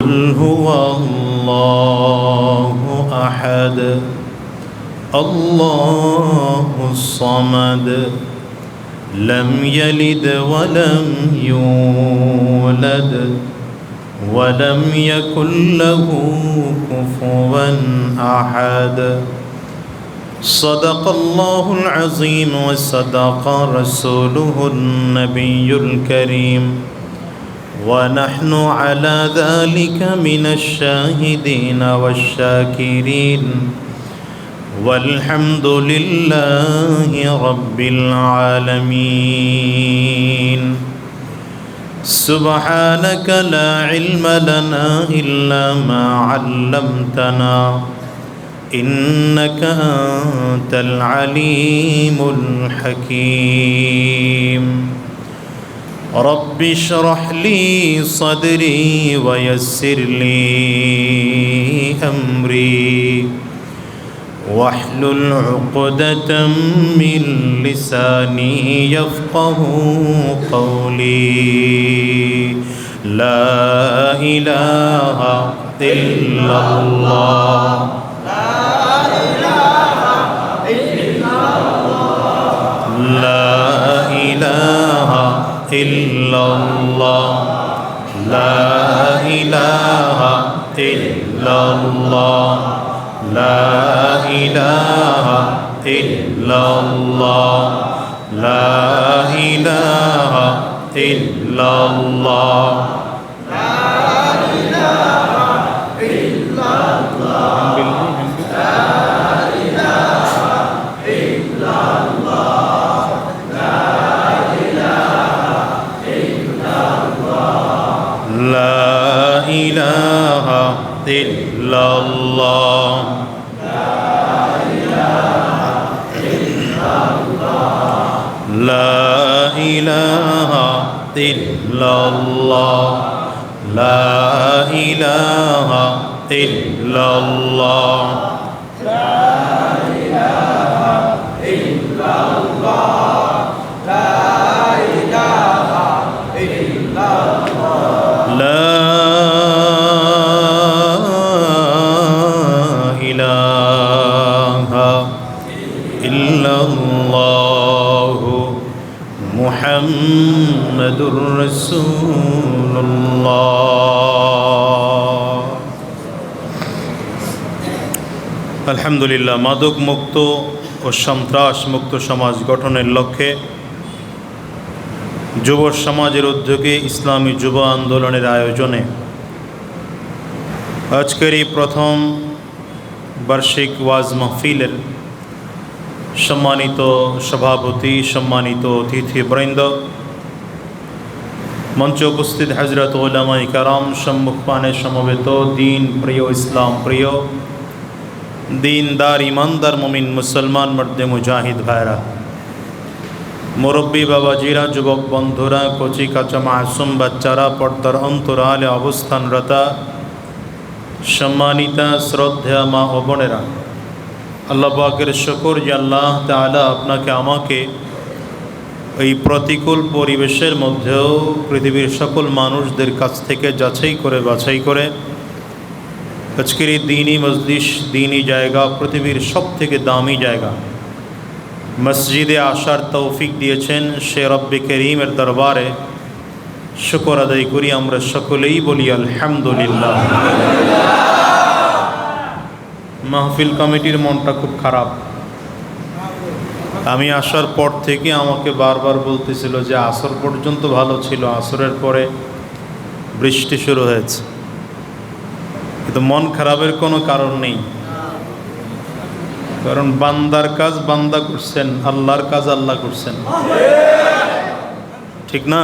قل هو الله أحد الله الصمد لم يلد ولم يولد ولم يكن له كفوا أحد صدق الله العظيم وصدق رسوله النبي الكريم ونحن على ذلك من الشاهدين والشاكرين والحمد لله رب العالمين سبحانك لا علم لنا إلا ما علمتنا إنك أنت العليم الحكيم رب اشرح لي صدري ويسر لي أمري واحلل عقدة من لساني يفقه قولي لا إله إلا الله لا إله إلا الله لا إله إلا الله لا إله إلا الله لا إله إلا الله لا إله إلا الله لا إله إلا الله لا إله إلا الله لا إله إلا الله لا إله إلا الله لا إله إلا الله لا إله إلا الله محمد رسول الله আলহামদুলিল্লাহ মাদক মুক্ত ও সন্ত্রাস মুক্ত সমাজ গঠনের লক্ষ্যে যুব সমাজের উদ্যোগে ইসলামী যুব আন্দোলনের আয়োজনে আজকের এই প্রথম বার্ষিক ওয়াজ মাহফিলের সম্মানিত সভাপতি, সম্মানিত অতিথিবৃন্দ, মঞ্চে উপস্থিত হযরত উলামায়ে কেরাম, সম্মুখপানে সমবেত দিন প্রিয়, ইসলাম প্রিয়, দিনদার ইমানদার মুমিন মুসলমান মর্দে মুজাহিদ ভাইরা, মুরব্বী বাবাজিরা, যুবক বন্ধুরা, কচি কাঁচা মাসুম বাচ্চারা, পর্দার অন্তরালে অবস্থানরতা সম্মানিতা শ্রদ্ধা মা ও বোনেরা, আল্লাহ পাকের শুকর যে আল্লাহ তাআলা আপনাকে আমাকে এই প্রতিকূল পরিবেশের মধ্যেও পৃথিবীর সকল মানুষদের কাছ থেকে যাচাই করে বাছাই করে আজকের এই দ্বীনি মজলিস, দ্বীনি জায়গা, পৃথিবীর সবথেকে দামি জায়গা মসজিদে আসার তৌফিক দিয়েছেন। সে রব্বে করিমের দরবারে শুকর আদায় করি আমরা সকলেই, বলি আলহামদুলিল্লাহ। মাহফিল কমিটির মনটা খুব খারাপ। আমি আসার পর থেকে আমাকে বারবার বলতেছিল যে আসর পর্যন্ত ভালো ছিল, আসরের পরে বৃষ্টি শুরু হয়েছে। কিন্তু মন খারাপের কোনো কারণ নেই, কারণ বান্দার কাজ বান্দা করছেন, আল্লাহর কাজ আল্লাহ করছেন, ঠিক না?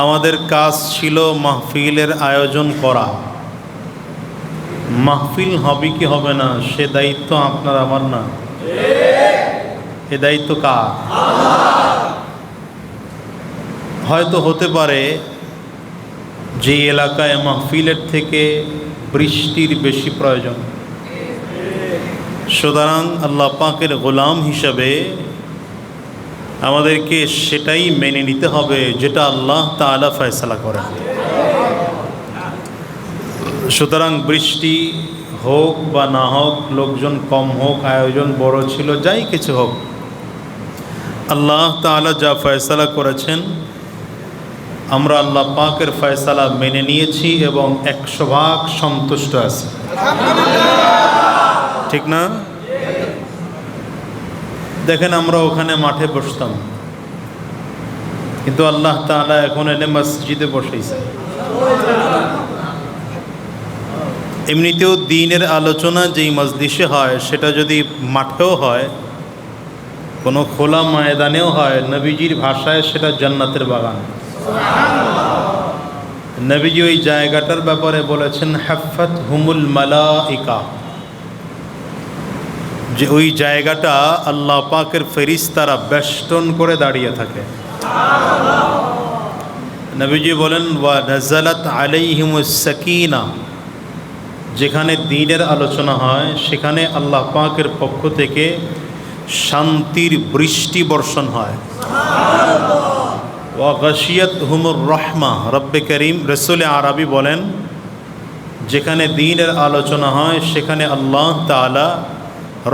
আমাদের কাজ ছিল মাহফিলের আয়োজন করা। মাহফিল হবে কি হবে না সে দায়িত্ব আপনার আমার না, এ দায়িত্ব কার? হয়তো হতে পারে যে এলাকায় মাহফিলের থেকে বৃষ্টির বেশি প্রয়োজন, সুতরাং আল্লাহ পাকের গোলাম হিসাবে আমাদেরকে সেটাই মেনে নিতে হবে যেটা আল্লাহ তাআলা ফয়সালা করেন। সুতরাং বৃষ্টি হোক বা না হোক, লোকজন কম হোক, আয়োজন বড় ছিল, যাই কিছু হোক, আল্লাহ তাআলা যা ফয়সালা করেছেন আমরা আল্লাহ পাকের ফয়সালা মেনে নিয়েছি এবং 100% সন্তুষ্ট আছি। ঠিক না? দেখেন, আমরা ওখানে মাঠে বসতাম, কিন্তু আল্লাহ তাআলা এখন এনে মসজিদে বসাইছেন। এমনিতেও দ্বীনের আলোচনা যেই মজলিসে হয় সেটা যদি মাঠেও হয়, কোনো খোলা ময়দানেও হয়, নবীজির ভাষায় সেটা জান্নাতের বাগান। নবীজি ওই জায়গাটার ব্যাপারে বলেছেন হাফাত হুমুল মালাইকা, যে ওই জায়গাটা আল্লাহ পাকের ফেরেশতারা বেষ্টন করে দাঁড়িয়ে থাকে। নবীজি বলেন ওয়া নাযালাত আলাইহিমুস সাকিনা, যেখানে দ্বীনের আলোচনা হয় সেখানে আল্লাহ পাকের পক্ষ থেকে শান্তির বৃষ্টি বর্ষণ হয়। ওয়া গাশিয়াতহুমুর রাহমা, রব্বে করিম রসুল আরবি বলেন যেখানে দ্বীনের আলোচনা হয় সেখানে আল্লাহ তাআলা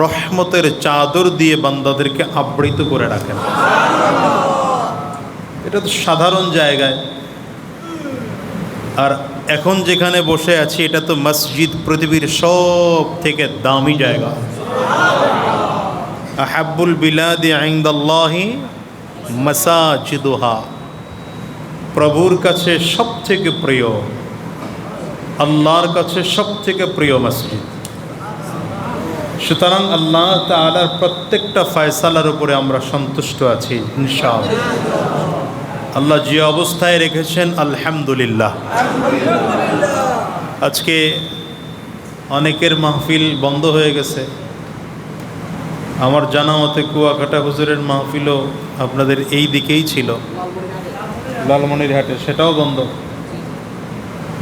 রহমতের চাদর দিয়ে বান্দাদেরকে আবৃত করে রাখেন। এটা তো সাধারণ জায়গায়, আর এখন যেখানে বসে আছি এটা তো মসজিদ, পৃথিবীর সব থেকে দামি জায়গা। আহাব্বুল বিলাদি ইনদাল্লাহি মাসাজিদুহা, প্রভুর কাছে সব থেকে প্রিয়, আল্লাহর কাছে সব থেকে প্রিয় মসজিদ। সুতরাং আল্লাহ তাআলার প্রত্যেকটা ফয়সালার উপরে আমরা সন্তুষ্ট আছি ইনশাআল্লাহ। আল্লাহ যে অবস্থায় রেখেছেন আলহামদুলিল্লাহ। আজকে অনেকের মাহফিল বন্ধ হয়ে গেছে, আমার জানা মতে কুয়াকাটা হুজুরের মাহফিলও আপনাদের এই দিকেই ছিল, লালমনিরহাটে, সেটাও বন্ধ,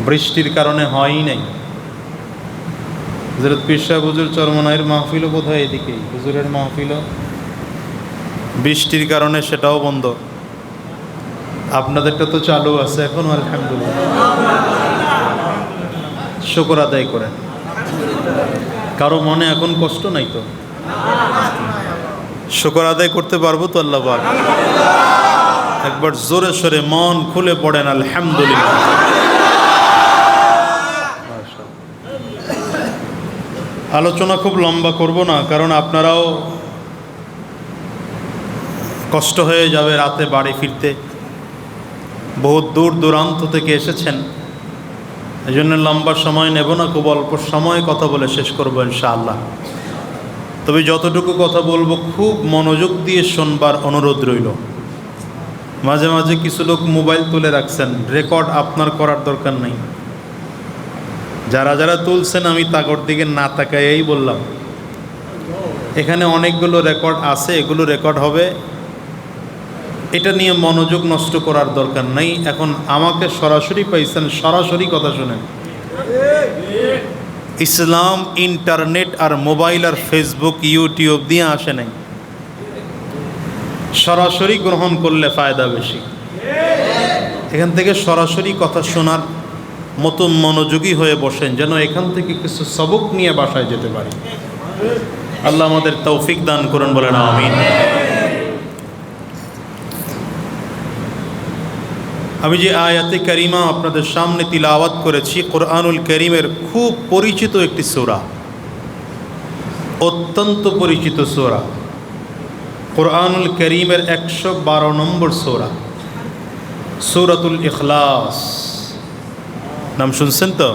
বৃষ্টির কারণে হয়ই নাই। হযরত পীর সাহেব হুজুর চরমনাইয়ের মাহফিলও বোধহয় এদিকেই, হুজুরের মাহফিলও বৃষ্টির কারণে সেটাও বন্ধ। আপনাদেরটা তো চালু আছে এখন, আলহামদুলিল্লাহ, শুকর আদায় করেন। কারো মনে এখন কষ্ট নাই তো? শুকর আদায় করতে পারবো তো আল্লাহ পাক? একবার জোরে সোরে মন খুলে পড়েন আলহামদুলিল্লাহ। আলোচনা খুব লম্বা করব না, কারণ আপনারাও কষ্ট হয়ে যাবে রাতে বাড়ি ফিরতে, বহুত দূর দূরান্ত থেকে এসেছেন, এই জন্য লম্বা সময় নেব না, খুব অল্প সময় কথা বলে শেষ করবো ইনশাআল্লাহ। তবে যতটুকু কথা বলবো খুব মনোযোগ দিয়ে শুনবার অনুরোধ রইল। মাঝে মাঝে কিছু লোক মোবাইল তুলে রাখছেন, রেকর্ড আপনার করার দরকার নেই। যারা যারা তুলছেন আমি তাকর দিকে না তাকাইয়াই বললাম, এখানে অনেকগুলো রেকর্ড আছে, এগুলো রেকর্ড হবে, এটা নিয়ে মনোযোগ নষ্ট করার দরকার নেই। এখন আমাকে সরাসরি পাইছেন, সরাসরি কথা শুনেন। ইসলাম ইন্টারনেট আর মোবাইল আর ফেসবুক ইউটিউব দিয়ে আসে নাই, সরাসরি গ্রহণ করলে ফায়দা বেশি। এখান থেকে সরাসরি কথা শোনার মতো মনোযোগী হয়ে বসেন, যেন এখান থেকে কিছু সবক নিয়ে বাসায় যেতে পারি। আল্লাহ আমাদের তৌফিক দান করুন, বলেন আমিন। আমি যে আয়াতে কারিমা আপনাদের সামনে তিলাওয়াত করেছি, কোরআনুল কারীমের খুব পরিচিত একটি সূরা, অত্যন্ত পরিচিত সূরা, কোরআনুল কারীমের 112 নম্বর সূরা, সূরাতুল ইখলাস। নাম শুনছেন তো?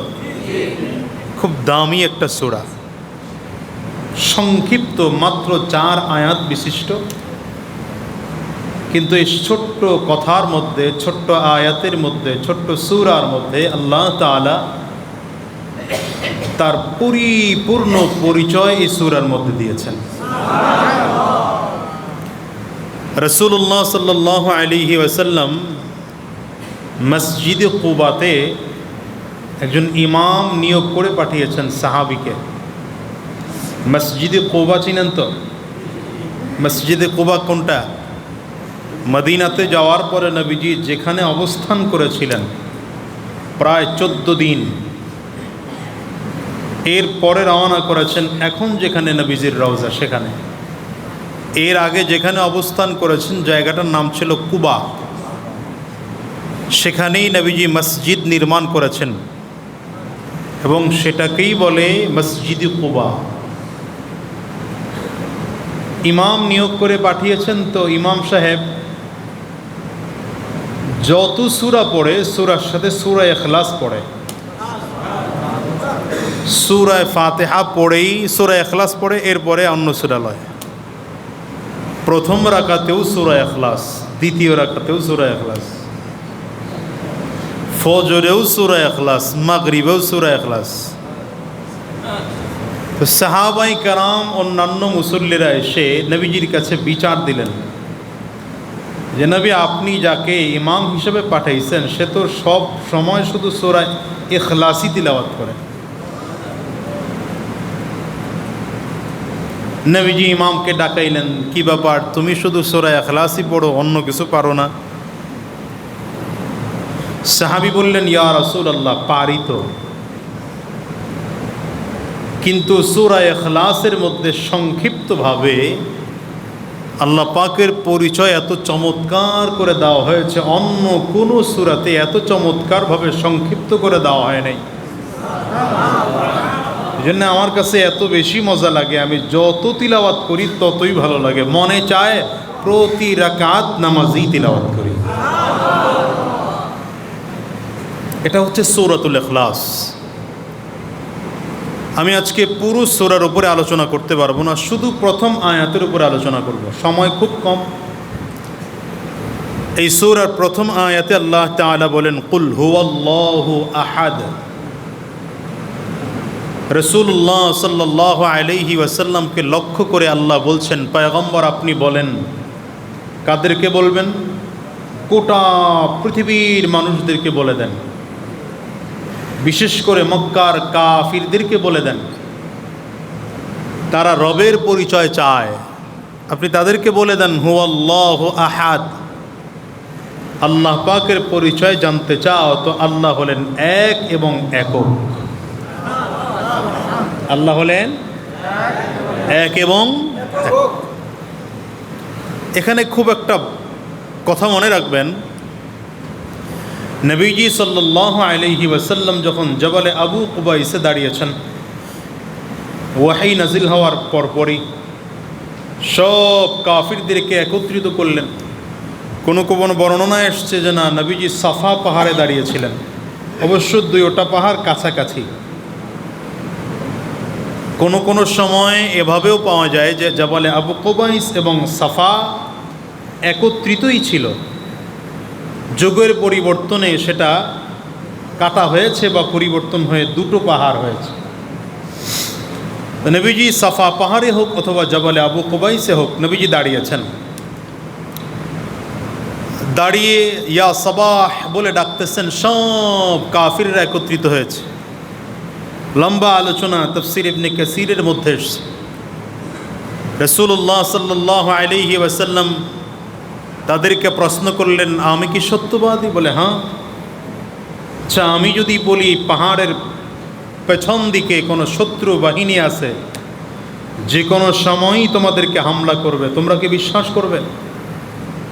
খুব দামি একটা সূরা, সংক্ষিপ্ত, মাত্র 4 আয়াত বিশিষ্ট, কিন্তু এই ছোট্ট কথার মধ্যে, ছোট্ট আয়াতের মধ্যে, ছোট্ট সূরার মধ্যে আল্লাহ তাআলা তার পরিপূর্ণ পরিচয় এই সূরার মধ্যে দিয়েছেন। রাসূলুল্লাহ সাল্লাল্লাহু আলাইহি ওয়াসাল্লাম মসজিদে কুবাতে একজন ইমাম নিয়োগ করে পাঠিয়েছেন সাহাবীকে। মসজিদে কুবা চিনেন তো? মসজিদে কুবা কোনটা? মদিনাতে যাওয়ার পরে নবীজি যেখানে অবস্থান করেছিলেন প্রায় 14 দিন, এর পরে রওনা করেছেন এখন যেখানে নবীজির রওজা সেখানে। এর আগে যেখানে অবস্থান করেছেন জায়গাটার নাম ছিল কুবা, সেখানেই নবীজি মসজিদ নির্মাণ করেছেন এবং সেটাকেই বলে মসজিদ কুবা। ইমাম নিয়োগ করে পাঠিয়েছেন, তো ইমাম সাহেব যত সূরা পড়ে সূরার সাথে সূরা ইখলাস পড়ে, সূরা ফাতিহা পড়েই সূরা ইখলাস পড়ে, এরপরে অন্য সূরা লয়। প্রথম রাকাতেও সূরা ইখলাস, দ্বিতীয় রাকাতেও সূরা ইখলাস, ফজরেও সূরা ইখলাস, মাগরিবেও সূরা ইখলাস। তো সাহাবাই কারাম অন্যান্য মুসল্লিরা এসে নবীজির কাছে বিচার দিলেন যে নবী, আপনি যাকে ইমাম হিসেবে পাঠাইছেন সে তো সব সময় শুধু সূরা ইখলাসই তিলাওয়াত করে। নবীজি ইমামকে ডাকাইলেন, কি ব্যাপার, তুমি শুধু সূরা ইখলাসই পড়ো, অন্য কিছু পারো না? সাহাবী বললেন, ইয়া রাসূলুল্লাহ, পারি তো, কিন্তু সূরা ইখলাসের মধ্যে সংক্ষিপ্তভাবে আল্লাহ পাকের পরিচয় এত চমৎকার করে দেওয়া হয়েছে, অন্য কোনো সূরাতে এত চমৎকারভাবে সংক্ষিপ্ত করে দেওয়া হয় নাই। এই জন্য আমার কাছে এত বেশি মজা লাগে, আমি যত তিলাওয়াত করি ততই ভালো লাগে, মনে চায় প্রতি রাকাত নামাজই তিলাওয়াত করি। এটা হচ্ছে সূরাতুল ইখলাস। আমি আজকে পুরো সূরার উপরে আলোচনা করতে পারবো না, শুধু প্রথম আয়াতের উপরে আলোচনা করব, সময় খুব কম। এই সূরার প্রথম আয়াতে আল্লাহ তাআলা বলেন, কুল হুয়াল্লাহু আহাদ। রাসূলুল্লাহ সাল্লাল্লাহু আলাইহি ওয়াসাল্লামকে লক্ষ্য করে আল্লাহ বলছেন, পয়গম্বর আপনি বলেন। কাদেরকে বলবেন? গোটা পৃথিবীর মানুষদেরকে বলে দেন, বিশেষ করে মক্কার কাফিরদেরকে বলে দেন। তারা রবের পরিচয় চায়, আপনি তাদেরকে বলে দেন হুয়াল্লাহু আহাদ। আল্লাহ পাকের পরিচয় জানতে চাও তো আল্লাহ হলেন এক এবং একক। আল্লাহ হলেন এক এবং একক। এখানে খুব একটা কথা মনে রাখবেন, নবীজি সাল্লাল্লাহু আলাইহি ওয়াসাল্লাম যখন জবালে আবু কুবাইসে দাঁড়িয়েছেন, ওয়াহী নাজিল হওয়ার পরপরই সব কাফিরদেরকে একত্রিত করলেন। কোনো কোনো বর্ণনা এসছে যে না, নবীজি সাফা পাহাড়ে দাঁড়িয়েছিলেন, অবশ্য দুইটা পাহাড় কাছাকাছি। কোনো কোনো সময় এভাবেও পাওয়া যায় যে জবালে আবু কুবাইস এবং সাফা একত্রিতই ছিল, যুগের পরিবর্তনে সেটা কাটা হয়েছে বা পরিবর্তন হয়ে দুটো পাহাড় হয়েছে। নবীজি সাফা পাহাড়ে হোক অথবা জবালে আবু কুবাইসে হোক, নবীজি দাঁড়িয়েছেন। দাঁড়িয়ে ইয়া সাবাহ বলে ডাকতেছেন, সব কাফিররা একত্রিত হয়েছে। লম্বা আলোচনা তাফসীর ইবনে কাসীরের মধ্যে এসেছে। রাসূলুল্লাহ সাল্লাল্লাহু আলাইহি ওয়াসাল্লাম তাদেরকে প্রশ্ন করলেন, আমি কি সত্যবাদী? বলে হ্যাঁ। আচ্ছা, আমি যদি বলি পাহাড়ের পেছন দিকে কোনো শত্রু বাহিনী আছে, যে কোনো সময়ই তোমাদেরকে হামলা করবে, তোমরা কি বিশ্বাস করবে?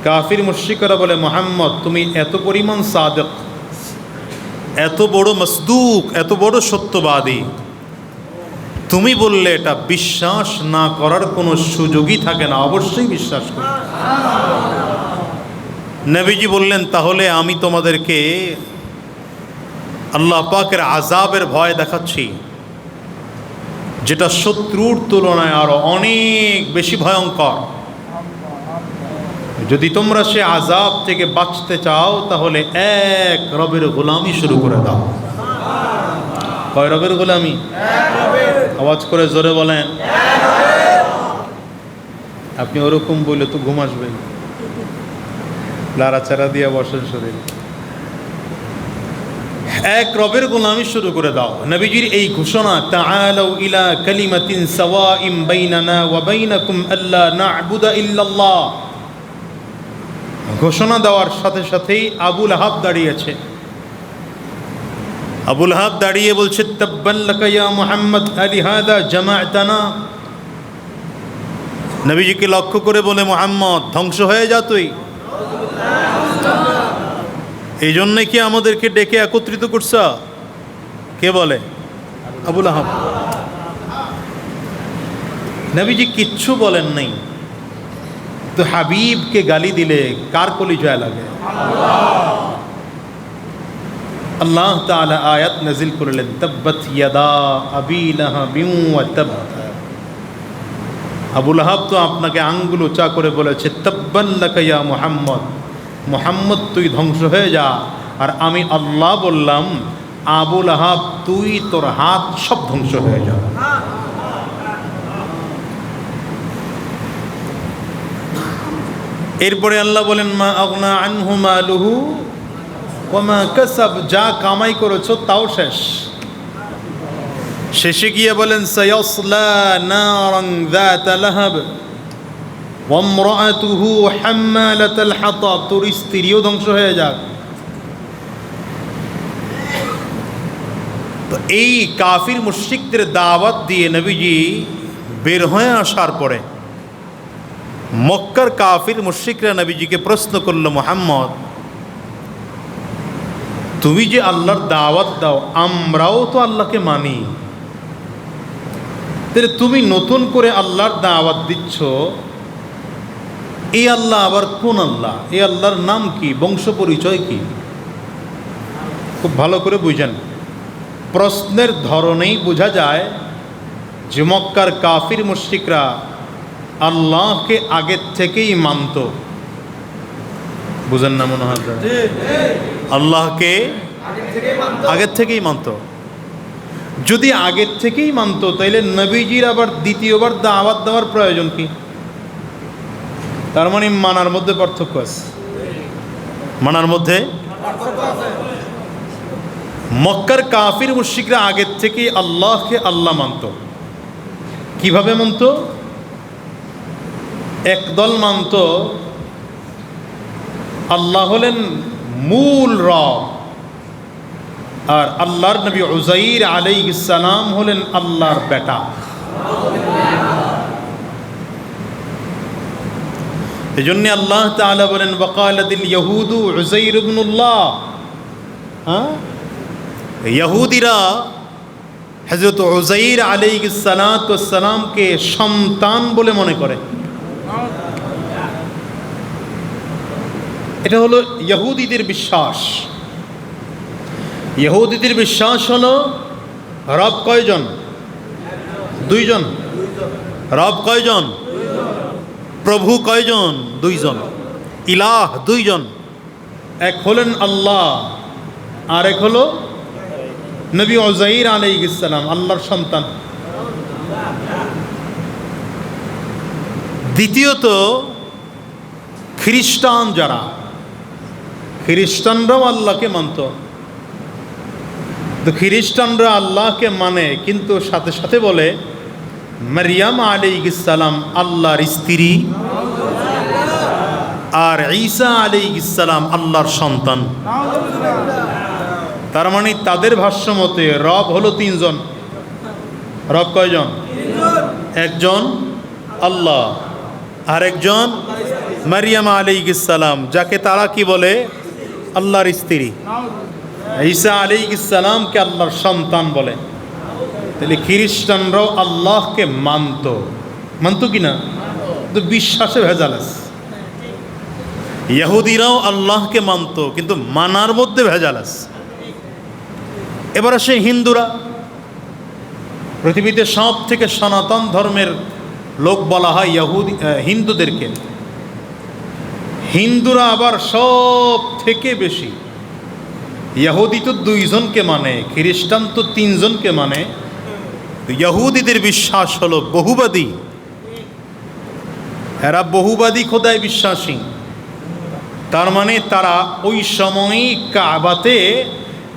কাফির মুশরিকরা বলে, মুহাম্মদ তুমি এত পরিমাণ সাদিক, এত বড় মসদুক, এত বড় সত্যবাদী, তুমি বললে এটা বিশ্বাস না করার কোনো সুযোগই থাকে না, অবশ্যই বিশ্বাস করো। নবীজি বললেন, তাহলে আমি তোমাদেরকে আল্লাহ পাকের আযাবের ভয় দেখাচ্ছি, যেটা শত্রুর তুলনায় আরো অনেক বেশি ভয়ঙ্কর। যদি তোমরা সে আযাব থেকে বাঁচতে চাও তাহলে এক রবের গোলামি শুরু করে দাও। কয় রবের গোলামি? আওয়াজ করে জোরে বলেন। আপনি ওরকম বললে তো ঘুম আসবেন, লাড়াচাড়া দিয়ে বসেন শরীর। এক রবের গোলামি শুরু করে দাও। নবীজির এই ঘোষণা, তাআলাউ ইলা কালিমাতিন সাওয়াইম বাইনানা ওয়া বাইনাকুম আল্লা না'বুদা ইল্লাল্লাহ, ঘোষণা দেওয়ার সাথে সাথেই আবু লাহাব দাঁড়িয়েছে। আবুল হাব দাঁড়িয়ে বলছে তাব্বান লাকা ইয়া মুহাম্মদ আলিহাদা জামা'তানা। নবীজিকে লক্ষ্য করে বলে, মুহাম্মদ ধ্বংস হয়ে যা তুই, এই জন্যে কি আমাদেরকে ডেকে একত্রিত করছ? কে বলে? আবুল আহাব। নবীজি কিচ্ছু বলেন নাই, তো হাবিবকে গালি দিলে কার কলিজায় লাগে? আল্লাহ তাআলা আয়াত নাজিল করলেন, তাব্বাত ইয়াদা আবি লাহাবিন ওয়া তাব। আবুল আহাব তো আপনাকে আঙ্গুল উঁচা করে বলেছে, তাব্বান লাকা ইয়া মুহাম্মদ, মুহাম্মদ তুই ধ্বংস হয়ে যা। আর আমি আল্লাহ বললাম, আবুল আহাব তুই তোর হাত সব ধ্বংস হয়ে যা। এরপরে আল্লাহ বলেন, মা আগনা আনহু মালুহু ওয়া মা কাসাব, যা কামাই করেছো তাও শেষ। শেষে গিয়ে বলেন, সায়াসলা নারান যাতা লাহাব ওয়া ইমরাআতুহু হাম্মালাতাল হাতাব, তোর স্ত্রীও ধ্বংস হয়ে যাক। তো এই কাফির মুশরিকদের দাওয়াত দিয়ে নবীজি বের হয়ে আসার পরে মক্কার কাফির মুশরিকরা নবীজিকে প্রশ্ন করলো, মুহাম্মদ তুমি যে আল্লাহর দাওয়াত দাও, আমরাও তো আল্লাহকে মানি, তাহলে তুমি নতুন করে আল্লাহর দাওয়াত দিচ্ছ, এই আল্লাহ আবার কোন আল্লাহ? এই আল্লাহর নাম কি? বংশ পরিচয় কি? খুব ভালো করে বুঝেন। প্রশ্নের ধরনেই বোঝা যায় যে মক্কার কাফির মুশরিকরা আল্লাহকে আগের থেকেই মানত। বুঝেন না মনে হয়? আল্লাহকে আগের থেকেই মানত। যদি আগের থেকেই মানত, তাইলে নবীজির আবার দ্বিতীয়বার দাওয়াত দেওয়ার প্রয়োজন কি? তার মানে মানার মধ্যে পার্থক্য আছে। মানার মধ্যে মক্কার কাফির মুশরিকরা আগের থেকেই আল্লাহকে আল্লাহ মানত। কিভাবে মানত? একদল মানত আল্লাহ হলেন মূল রব, আর আল্লাহর নবী উযাইর আলাইহিস সালাম হলেন আল্লাহর বেটা। এজন্য আল্লাহ তাআলা বলেন, ওয়াকালাতিল ইয়াহুদু উযাইর ইবনুল্লাহ। ইহুদিরা হযরত উযাইর আলাইহিস সালামকে সন্তান বলে মনে করে। এটা হলো ইহুদিদের বিশ্বাস। ইহুদিদের বিশ্বাস হলো রব কয়জন? দুইজন। রব কয়জন? প্রভু কয়জন? দুইজন। ইলাহ দুইজন। এক হলেন আল্লাহ, আর এক হলো নবী উযাইর আলাইহিস সালাম, আল্লাহর সন্তান। দ্বিতীয়ত, খ্রিস্টান যারা, খ্রিস্টানরাও আল্লাহকে মানত। তো খ্রিস্টানরা আল্লাহকে মানে, কিন্তু সাথে সাথে বলে মারিয়াম আলাইহিস সালাম আল্লাহর স্ত্রী, আর ঈসা আলাইহিস সালাম আল্লাহর সন্তান। তার মানে তাদের ভাষ্য মতে রব হলো তিনজন। রব কয়জন? একজন আল্লাহ, আর একজন মারিয়াম আলাইহিস সালাম, যাকে তারা কি বলে? আল্লাহর স্ত্রী। ঈসা আলাইহিস সালামকে আল্লাহর সন্তান বলে। তাহলে খ্রিস্টানরাও আল্লাহকে মানত কি না? তো বিশ্বাসে ভেজাল আছে। ইহুদিরাও আল্লাহকে মানত, কিন্তু মানার মধ্যে ভেজাল আছে। এবার আসে হিন্দুরা। পৃথিবীতে সব থেকে সনাতন ধর্মের লোক বলা হয় হিন্দুদেরকে। হিন্দুরা আবার সব থেকে বেশি। ইহুদি তো দুইজনকে মানে, খ্রিস্টান তো তিনজনকে মানে। ইহুদিদের বিশ্বাস হলো বহুবাদী। এরা বহুবাদী খোদায় বিশ্বাসী। তার মানে তারা ওই সময়ই কাবাতে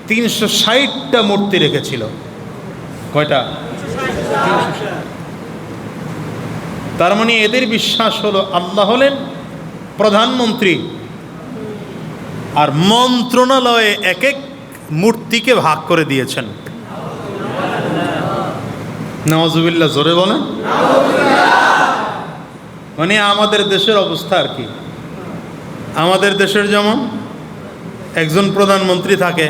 360টা মূর্তি রেখেছিল। কয়টা? তার মানে এদের বিশ্বাস হলো আল্লাহ হলেন প্রধানমন্ত্রী, আর মন্ত্রণালয়ে এক এক মূর্তিকে ভাগ করে দিয়েছেন। নাউজুবিল্লাহ, জোরে বলেন। মানে আমাদের দেশের অবস্থা আর কি, আমাদের দেশের যেমন একজন প্রধানমন্ত্রী থাকে,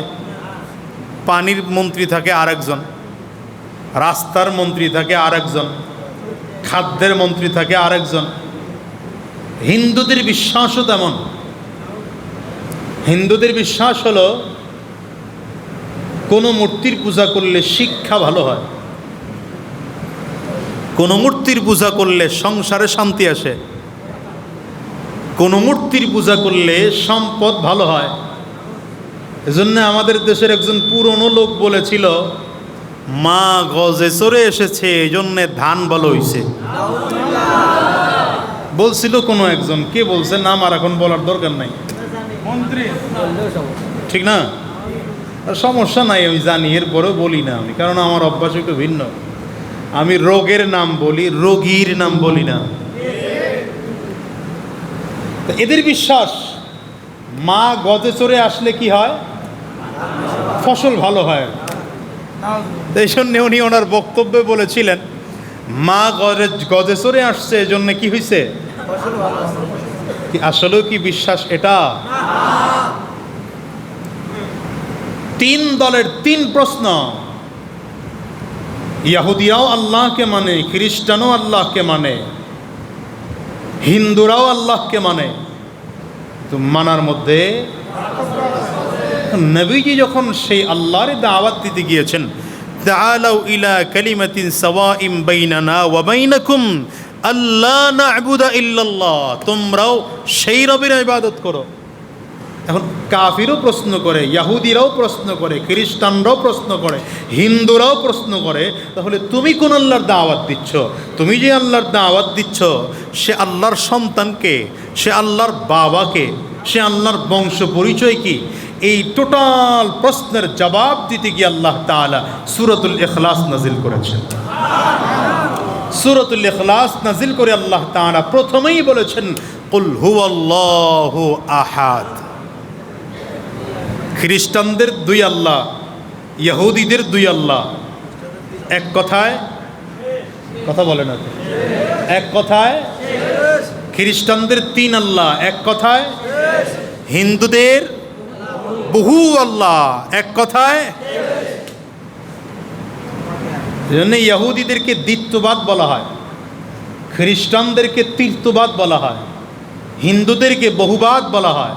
পানির মন্ত্রী থাকে আরেকজন, রাস্তার মন্ত্রী থাকে আরেকজন, খাদ্যের মন্ত্রী থাকে আরেকজন। হিন্দুদের বিশ্বাসও তেমন। হিন্দুদের বিশ্বাস হলো কোনো মূর্তির পূজা করলে শিক্ষা ভালো হয়, কোনো মূর্তির পূজা করলে সংসারে শান্তি আসে, কোনো মূর্তির পূজা করলে সম্পদ ভালো হয়। এজন্য আমাদের দেশের একজন পুরনো লোক বলেছিল, মা গজে চড়ে এসেছে এই জন্যে ধান ভালো হইছে। বলছিল কোনো একজন, কে বলছে নাম আর এখন বলার দরকার নাই, মন্ত্রী, ঠিক না? সমস্যা নাই, আমি জানি, এরপরেও বলি না আমি, কারণ আমার অভ্যাস একটু ভিন্ন। আমি রোগের নাম বলি, রোগীর নাম বলি না। এদের বিশ্বাস মা গজে চড়ে আসলে কি হয়, ফসল ভালো হয়। এই জন্য উনি ওনার বক্তব্যে বলেছিলেন, মা গজে চড়ে আসছে এই জন্য কি হয়েছে, আসলেও কি বিশ্বাস এটা? তিন দলের তিন প্রশ্ন। ইহুদিরাও আল্লাহকে মানে, খ্রিস্টানও আল্লাহকে মানে, হিন্দুরাও আল্লাহকে মানে। তো মানার মধ্যে নবীজি যখন সেই আল্লাহর দাওয়াত দিতে গিয়েছেন, তাআলাউ ইলা কালিমাতিন সাওয়াইম বাইনানা ওয়া বাইনাকুম আল্লা না'বুদা ইল্লাল্লাহ, তোমরাও সেই রবের ইবাদত করো। এখন কাফিরও প্রশ্ন করে, ইহুদিরাও প্রশ্ন করে, খ্রিস্টানরাও প্রশ্ন করে, হিন্দুরাও প্রশ্ন করে, তাহলে তুমি কোন আল্লাহর দাওয়াত দিচ্ছ? তুমি যে আল্লাহর দাওয়াত দিচ্ছ সে আল্লাহর সন্তানকে, সে আল্লাহর বাবাকে, সে আল্লাহর বংশ পরিচয় কি? এই টোটাল প্রশ্নের জবাব দিতে গিয়ে আল্লাহ তাআলা সূরাতুল ইখলাস নাজিল করেছেন। সূরাতুল ইখলাস নাজিল করে আল্লাহ তাআলা প্রথমেই বলেছেন, কুল হুয়াল্লাহু আহাদ। খ্রিস্টানদের দুই আল্লাহ, ইহুদিদের দুই আল্লাহ। এক কথায়, কথা বলে না, এক কথায় খ্রিস্টানদের তিন আল্লাহ, এক কথায় হিন্দুদের বহু আল্লাহ, এক কথায়। এজন্য ইহুদিদেরকে দ্বিত্ববাদ বলা হয়, খ্রিস্টানদেরকে তীর্থবাদ বলা হয়, হিন্দুদেরকে বহুবাদ বলা হয়,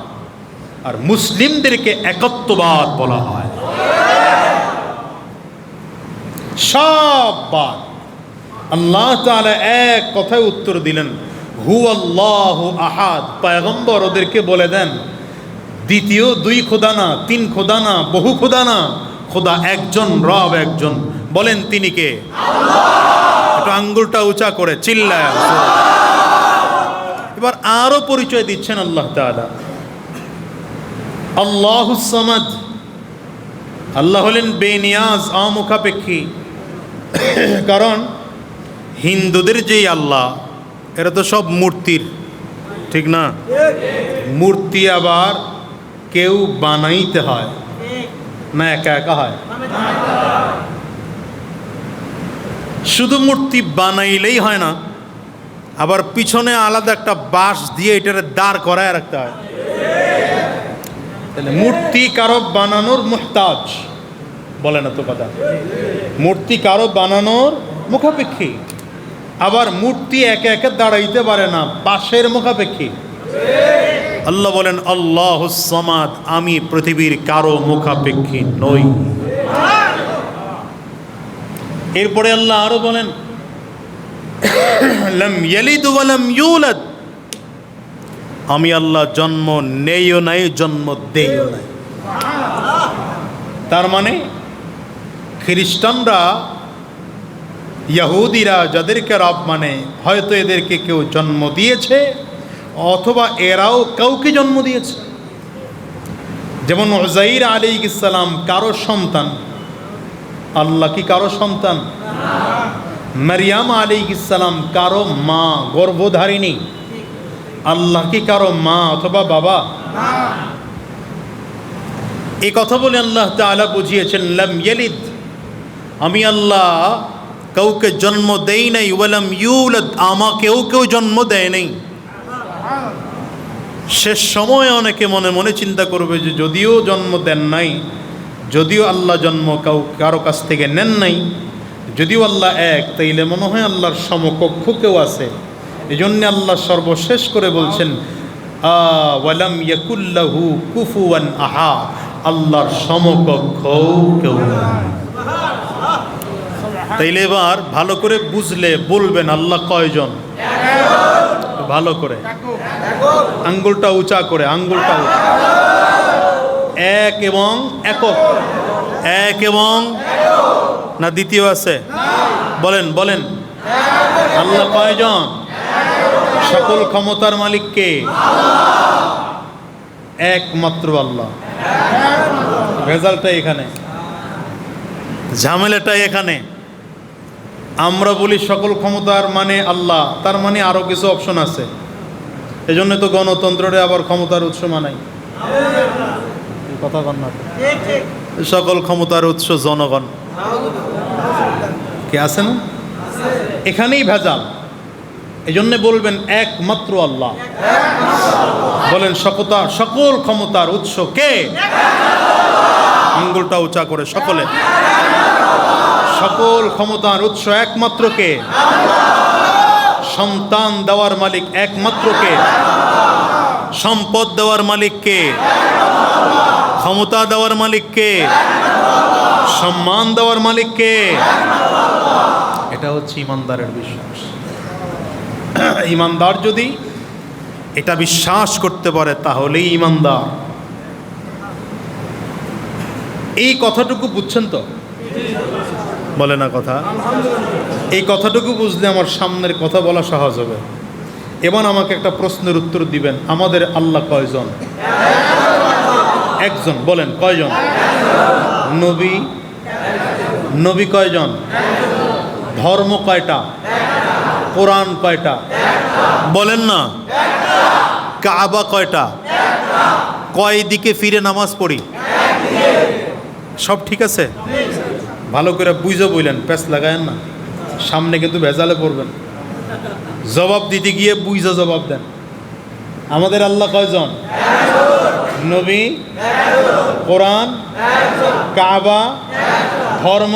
আর মুসলিমদেরকে একত্ববাদ বলা হয়। সব বাদ আল্লাহ তাআলা এক কথায় উত্তর দিলেন, হুয়াল্লাহু আহাদ। পয়গম্বর ওদেরকে বলে দেন, দ্বিতীয় দুই খোদা না, তিন খোদা না, বহু খোদা না, খোদা একজন, রব একজন। বলেন তিনি কে? আল্লাহ। একটু আঙ্গুলটা উঁচা করে চিল্লায়। এবার আরো পরিচয় দিচ্ছেন আল্লাহ তাআলা, আল্লাহুস সামাদ। আল্লাহ হলেন বেনিয়াজ, অমুখাপেক্ষী। কারণ হিন্দুদের যেই আল্লাহ, এরা তো সব মূর্তির, ঠিক না? মূর্তি আবার কেউ বানাইতে হয় না, একা একা হয়? শুধু মূর্তি বানাইলেই হয় না, আবার পিছনে আলাদা একটা বাঁশ দিয়ে এটার দাঁড় করায় রাখতে হয়। তাহলে মূর্তি কারো বানানোর মুহতাজ, বলে না তো কথা? মূর্তি কারো বানানোর মুখাপেক্ষী। আবার মূর্তি একা একা দাঁড়াইতে পারে না, বাঁশের মুখাপেক্ষী। আল্লাহ বলেন, আল্লাহুস সামাদ, আমি পৃথিবীর কারো মুখাপেক্ষী নই। এরপরে আল্লাহ আরো বলেন, লাম ইয়ালিদ ওয়া লাম ইউলাদ, আমি আল্লাহ জন্ম নেইও নাই, জন্ম দেইও নাই। তার মানে খ্রিস্টানরা, ইহুদিরা যাদেরকে রব মানে, হয়তো এদেরকে কেউ জন্ম দিয়েছে, অথবা এরাও কাউকে জন্ম দিয়েছে। যেমন উযাইর আলাইহিস সালাম কারো সন্তান, আল্লাহ কি কারো সন্তান? মারিয়াম আলাইহিস সালাম কারো মা, গর্ভধারিণী। আল্লাহ কি কারো মা অথবা বাবা? এই কথা বলে আল্লাহ তাআলা বুঝিয়েছেন লাম ইয়ালিদ, আমি আল্লাহ কাউকে জন্ম দেই নাই, ওয়ালাম ইউলাদ, আমাকেও কেউ জন্ম দেয় নাই। শেষ সময়ে অনেকে মনে মনে চিন্তা করবে যে যদিও জন্ম দেন নাই, যদিও আল্লাহ জন্ম কারো কাছ থেকে নেন নাই, যদিও আল্লাহ এক, তাইলে মনে হয় আল্লাহর সমকক্ষ কেউ আছে। এই জন্য আল্লাহ সর্বশেষ করে বলছেন ওয়ালাম ইয়াকুল্লাহু কুফুয়ান আহাদ, আল্লাহর সমকক্ষ কেউ নাই। তাইলে এবার ভালো করে বুঝলে বলবেন আল্লাহ কয়জন? ভালো করে আঙ্গুলটা উঁচা করে, আঙ্গুলটা উঁচা। এক এবং একক, এক এবং না দ্বিতীয় আছে? বলেন বলেন, আল্লাহ কয়জন? সকল ক্ষমতার মালিক কে? একমাত্র আল্লাহ। রেজাল্টটা এখানে, ঝামেলাটা এখানে। আমরা বলি সকল ক্ষমতার মানে আল্লাহ, তার মানে আরো কিছু অপশন আছে। এজন্য তো গণতন্ত্রে আবার ক্ষমতার উৎস মানাই। কথা বল না, সকল ক্ষমতার উৎস জনগণ কে আছে না? এখানেই ভেজাল। এজন্য বলবেন একমাত্র আল্লাহ। বলেন সকল ক্ষমতার উৎস কে? আঙ্গুলটা উঁচা করে সকলে। সকল ক্ষমতার উৎস একমাত্র কে? সন্তান দেওয়ার মালিক একমাত্র কে? সম্পদ দেওয়ার মালিক কে? ক্ষমতা দেওয়ার মালিক কে? সম্মান দেওয়ার মালিক কে? এটা হচ্ছে ইমানদারের বিশ্বাস। ইমানদার যদি এটা বিশ্বাস করতে পারে তাহলেই ইমানদার। এই কথাটুকু বুঝছেন তো? বলে না কথা? এই কথাটুকু বুঝলে আমার সামনের কথা বলা সহজ হবে। এবার আমাকে একটা প্রশ্নের উত্তর দিবেন, আমাদের আল্লাহ কয়জন? একজন। বলেন কয়জন? নবী, নবী কয়জন? ধর্ম কয়টা? কোরআন কয়টা? বলেন না। কাবা কয়টা? কয় দিকে ফিরে নামাজ পড়ি? সব ঠিক আছে? ভালো করে বুঝে বললেন, প্যাচ লাগায়েন না, সামনে কিন্তু ভেজালে পড়বেন। জবাব দিতে গিয়ে বুঝে জবাব দেন। আমাদের আল্লাহ কয়জন? নবী, কোরআন, কাবা, ধর্ম।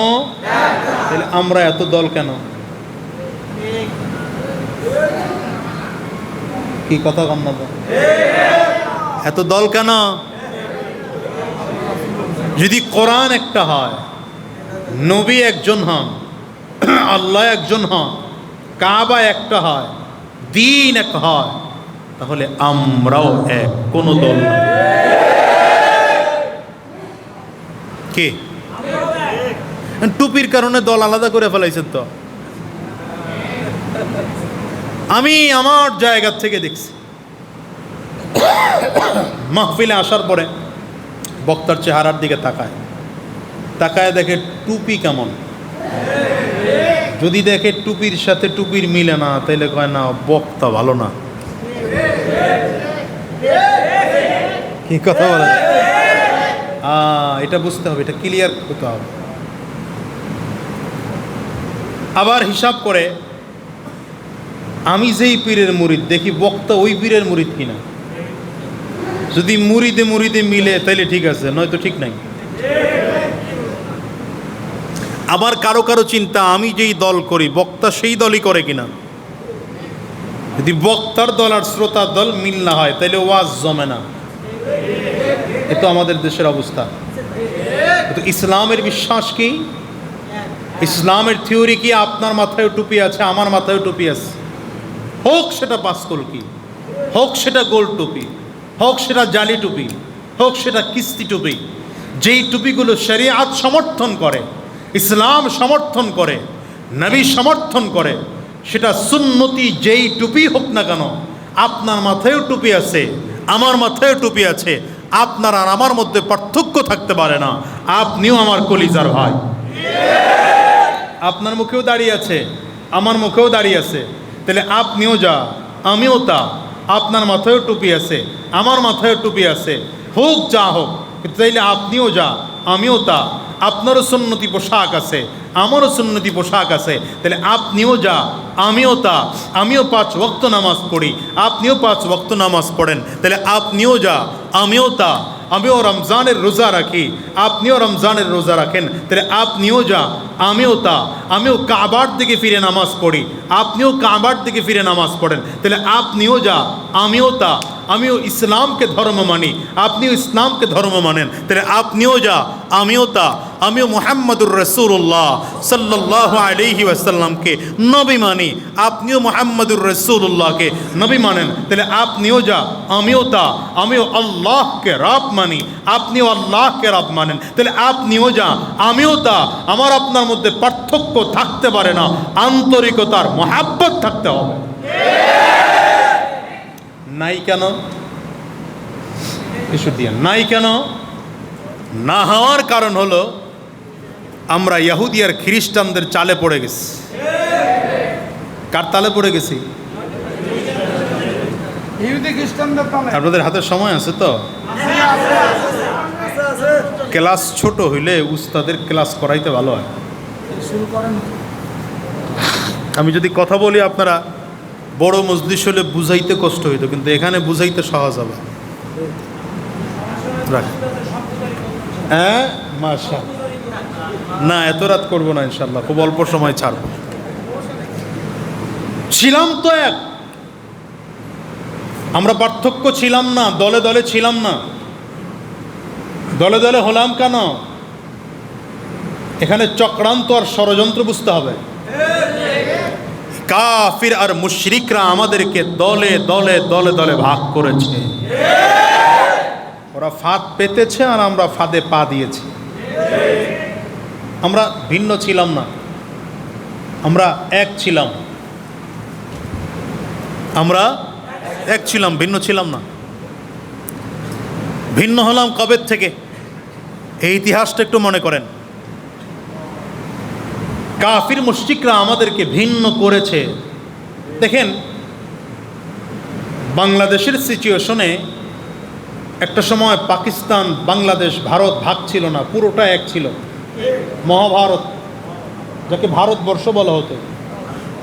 তাহলে আমরা এত দল কেন? কি কথা কম না? এত দল কেন? যদি কোরআন একটা হয়, নবী একজন হন, আল্লাহ একজন হন, কাবা একটা হয়, দিন এক হয়, তাহলে আমরাও এক, কোনো দল না। কে? টুপির কারণে দল আলাদা করে ফেলাইছেন তো। আমি আমার জায়গা থেকে দেখছি, মাহফিলে আসার পরে বক্তার চেহারার দিকে তাকায়, তাকায় দেখে টুপি কেমন। যদি দেখে টুপির সাথে টুপির মিলে না, তাইলে কয় না বক্তা ভালো না। কি কথা বলে? এটা বুঝতে হবে, এটা ক্লিয়ার করতে হবে। আবার হিসাব করে আমি যেই পীরের মুরিদ, দেখি বক্তা ওই পীরের মুরিদ কিনা। যদি মুরিদে মুরিদে মিলে তাইলে ঠিক আছে, নয়তো ঠিক নাই। আবার কারো কারো চিন্তা, আমি যেই দল করি বক্তা সেই দলই করে কিনা। যদি বক্তার দল আর শ্রোতার দল মিল না হয় তাইলে ওয়াজ জমে না। এ তো আমাদের দেশের অবস্থা। তো ইসলামের বিশ্বাস কি? ইসলামের থিওরি কি? আপনার মাথায় টুপি আছে, আমার মাথায় টুপি আছে, হোক সেটা পাঁচকল কি, হোক সেটা গোল টুপি, হোক সেটা জালি টুপি, হোক সেটা কিস্তি টুপি। যেই টুপিগুলো শরিয়াত সমর্থন করে, ইসলাম সমর্থন করে, নবী সমর্থন করে, সেটা সুন্নতি যেই টুপি হোক না কেন, আপনার মাথায়ও টুপি আছে, আমার মাথায়ও টুপি আছে। আপনার আর আমার মধ্যে পার্থক্য থাকতে পারে না। আপনিও আমার কলিজার ভাই। আপনার মুখেও দাঁড়িয়ে আছে, আমার মুখেও দাঁড়িয়ে আছে, তাহলে আপনিও যা আমিও তা। আপনার মাথায়ও টুপি আছে, আমার মাথায়ও টুপি আছে, হোক যা হোক, কিন্তু তাইলে আপনিও যা আমিও তা, আপনারও সুন্নতি পোশাক আছে আমারও সুন্নতি পোশাক আছে, তাহলে আপনিও যা আমিও তা, আমিও 5 ওয়াক্ত নামাজ পড়ি আপনিও 5 ওয়াক্ত নামাজ পড়েন, তাহলে আপনিও যা আমিও তা, আমিও রমজানের রোজা রাখি আপনিও রমজানের রোজা রাখেন, তাহলে আপনিও যা আমিও তা, আমিও কাবার দিকে ফিরে নামাজ পড়ি আপনিও কাবার দিকে ফিরে নামাজ পড়েন, তাহলে আপনিও যা আমিও তা, আমিও ইসলামকে ধর্ম মানি আপনিও ইসলামকে ধর্ম মানেন, তাহলে আপনিও যা আমিও তা, আমিও মুহাম্মদুর রাসূলুল্লাহ সাল্লাল্লাহু আলাইহি ওয়াসাল্লামকে নবী মানি আপনিও মুহাম্মদুর রাসূলুল্লাহকে নবী মানেন, তাহলে আপনিও যা আমিও তা, আমিও আল্লাহকে রব মানি আপনিও আল্লাহকে রব মানেন, তাহলে আপনিও যা আমিও তা। আমার আপনার মধ্যে পার্থক্য থাকতে পারে না, আন্তরিকতার মহাব্বত থাকতে হবে। নাই কেন? নাই কেন? না হওয়ার কারণ হলো আমরা ইহুদি আর খ্রিস্টানদের চালে পড়ে গেছি। কার তালে পড়ে গেছি? ইহুদি খ্রিস্টানদের তালে। আপনাদের হাতে সময় আছে তো? ক্লাস ছোট হইলে উস্তাদের ক্লাস করাইতে ভালো হয়। শুরু করেন। আমি যদি কথা বলি আপনারা বড় মজলিস হলে বুঝাইতে কষ্ট হইতো, কিন্তু এখানে বুঝাইতে সহজ হবে। হ্যাঁ মাশা, না এত রাত করবো না ইনশাল্লাহ, খুব অল্প সময় ছাড়ব। ছিলাম তো এক, আমরা পার্থক্য ছিলাম না, দলে দলে ছিলাম না, দলে দলে হলাম কেন? এখানে চক্রান্ত আর ষড়যন্ত্র বুঝতে হবে। কাফির আর মুশরিকরা আমাদেরকে দলে দলে দলে দলে ভাগ করেছে। ওরা ফাঁদ পেতেছে আর আমরা ফাঁদে পা দিয়েছি। আমরা ভিন্ন ছিলাম না, আমরা এক ছিলাম। আমরা এক ছিলাম, ভিন্ন ছিলাম না। ভিন্ন হলাম কবে থেকে? এই ইতিহাসটা একটু মনে করেন। কাফির মুশরিকরা আমাদেরকে ভিন্ন করেছে। দেখেন বাংলাদেশের সিচুয়েশনে একটা সময় পাকিস্তান, বাংলাদেশ, ভারত ভাগ ছিল না, পুরোটা এক ছিল। মহাভারত, যাকে ভারতবর্ষ বলা হতো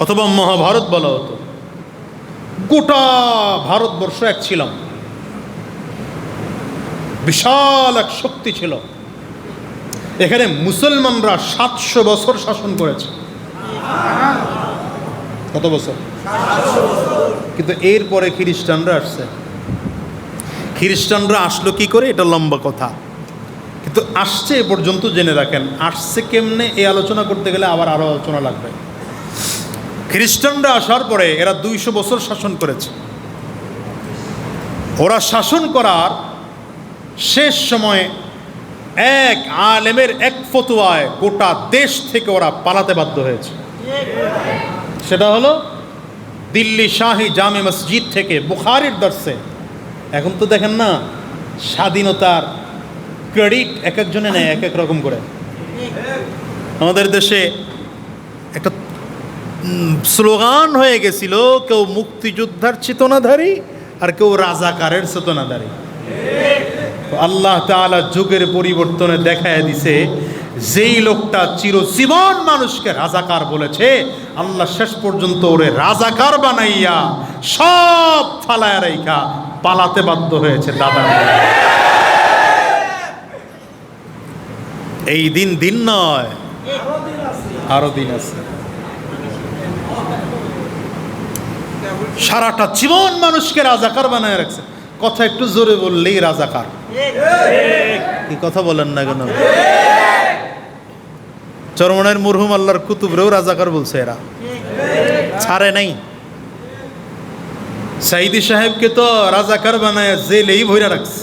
অথবা মহাভারত বলা হতো, গোটা ভারতবর্ষ এক ছিলাম। বিশাল এক শক্তি ছিল। এখানে মুসলমানরা 700 বছর শাসন করেছে। কত বছর? কিন্তু এরপরে খ্রিস্টানরা আসছে। খ্রিস্টানরা আসলো কি করে, এটা লম্বা কথা, কিন্তু আসছে এ পর্যন্ত জেনে রাখেন। আসছে কেমনে এই আলোচনা করতে গেলে আবার আরো আলোচনা লাগবে। খ্রিস্টানরা আসার পরে এরা 200 বছর শাসন করেছে। ওরা শাসন করার শেষ সময়ে এক আলেমের এক ফতোয়ায় গোটা দেশ থেকে ওরা পালাতে বাধ্য হয়েছে। সেটা হলো দিল্লি শাহী জামে মসজিদ থেকে বুখারীর দর্শে। এখন তো দেখেন না, স্বাধীনতার ক্রেডিট এক একজনে নেয় এক এক রকম করে। আমাদের দেশে একটা স্লোগান হয়ে গেছিল, কেউ মুক্তিযোদ্ধার চেতনাধারী আর কেউ রাজাকারের চেতনাধারী। আল্লাহ তাআলা যুগের পরিবর্তনে দেখায় দিছে, যেই লোকটা চিরজীবন মানুষকে রাজাকার বলেছে, আল্লাহ শেষ পর্যন্ত ওরে রাজাকার বানাইয়া সব ফালায় রাইখা পালাতে বাধ্য হয়েছে দাদা। এই দিন দিন নয়, আরো দিন আছে। সারাটা জীবন মানুষকে রাজাকার বানায় রাখছে। কথা একটু জোরে বললেই রাজাকার। কি কথা বলেন না কেন? চরমনের মরহুম আল্লাহর কুতুবরেও রাজাকার বলছে এরা, ছাড়ে নাই। সাইদি সাহেবকে তো রাজাকার বানায় জেলেই ভইরা রাখছে।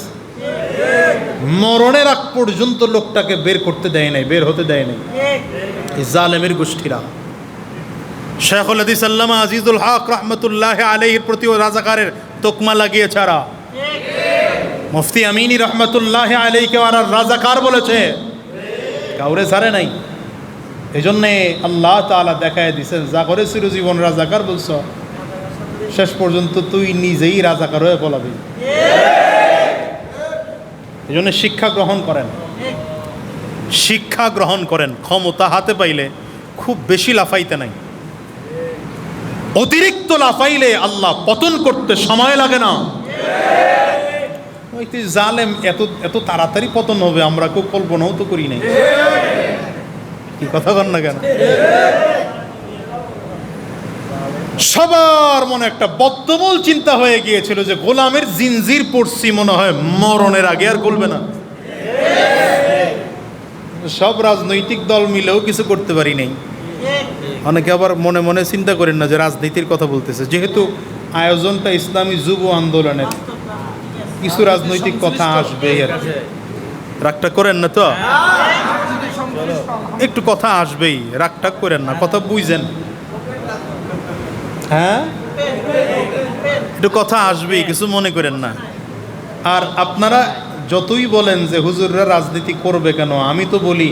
মরণের আগ পর্যন্ত লোকটাকে বের করতে দেয় নাই, বের হতে দেয় নাই এই জালেমের গোষ্ঠীরা। শেখুল হাদিস আল্লামা আজিজুল হক রহমতুল্লাহ আলাইহির প্রতিও রাজাকারের তোকমা লাগিয়ে ছাড়া। মুফতি আমিনী রহমতুল্লাহ আলাইহিকে আর রাজাকার বলেছে, কাউরে ছাড়ে নাই। এই জন্যে আল্লাহ তাআলা দেখায় দিছেন, যা করে চিরজীবন রাজাকার বলছ, শেষ পর্যন্ত তুই নিজেই রাজাকার হয়ে পলাবি। এই জন্য শিক্ষা গ্রহণ করেন, শিক্ষা গ্রহণ করেন। ক্ষমতা হাতে পাইলে খুব বেশি লাফাইতে নাই, অতিরিক্ত লাফাইলে আল্লাহ পতন করতে সময় লাগে না। ওই জালেম এত এত তাড়াতাড়ি পতন হবে আমরা কেউ কল্পনাও তো করি নাই। কি কথা বল না কেন? সবার মনে একটা বদ্ধমূল চিন্তা হয়ে গিয়েছিল যে গোলামের জিনজির পড়ছি, মনে হয় মরণের আগে আর খুলবে না। সব রাজনৈতিক দল মিলেও কিছু করতে পারি নাই। অনেকে আবার মনে মনে চিন্তা করেন না যে রাজনীতির কথা বলতেছে, যেহেতু আয়োজনটা ইসলামী যুব আন্দোলনের, কিছু রাজনৈতিক কথা আসবে আর কি। রাগটা করেন না তো, একটু কথা আসবেই, রাগটা করেন না, কথা বুঝেন। হ্যাঁ, একটু কথা আসবেই, কিছু মনে করেন না। আর আপনারা যতই বলেন যে হুজুররা রাজনীতি করবে কেন, আমি তো বলি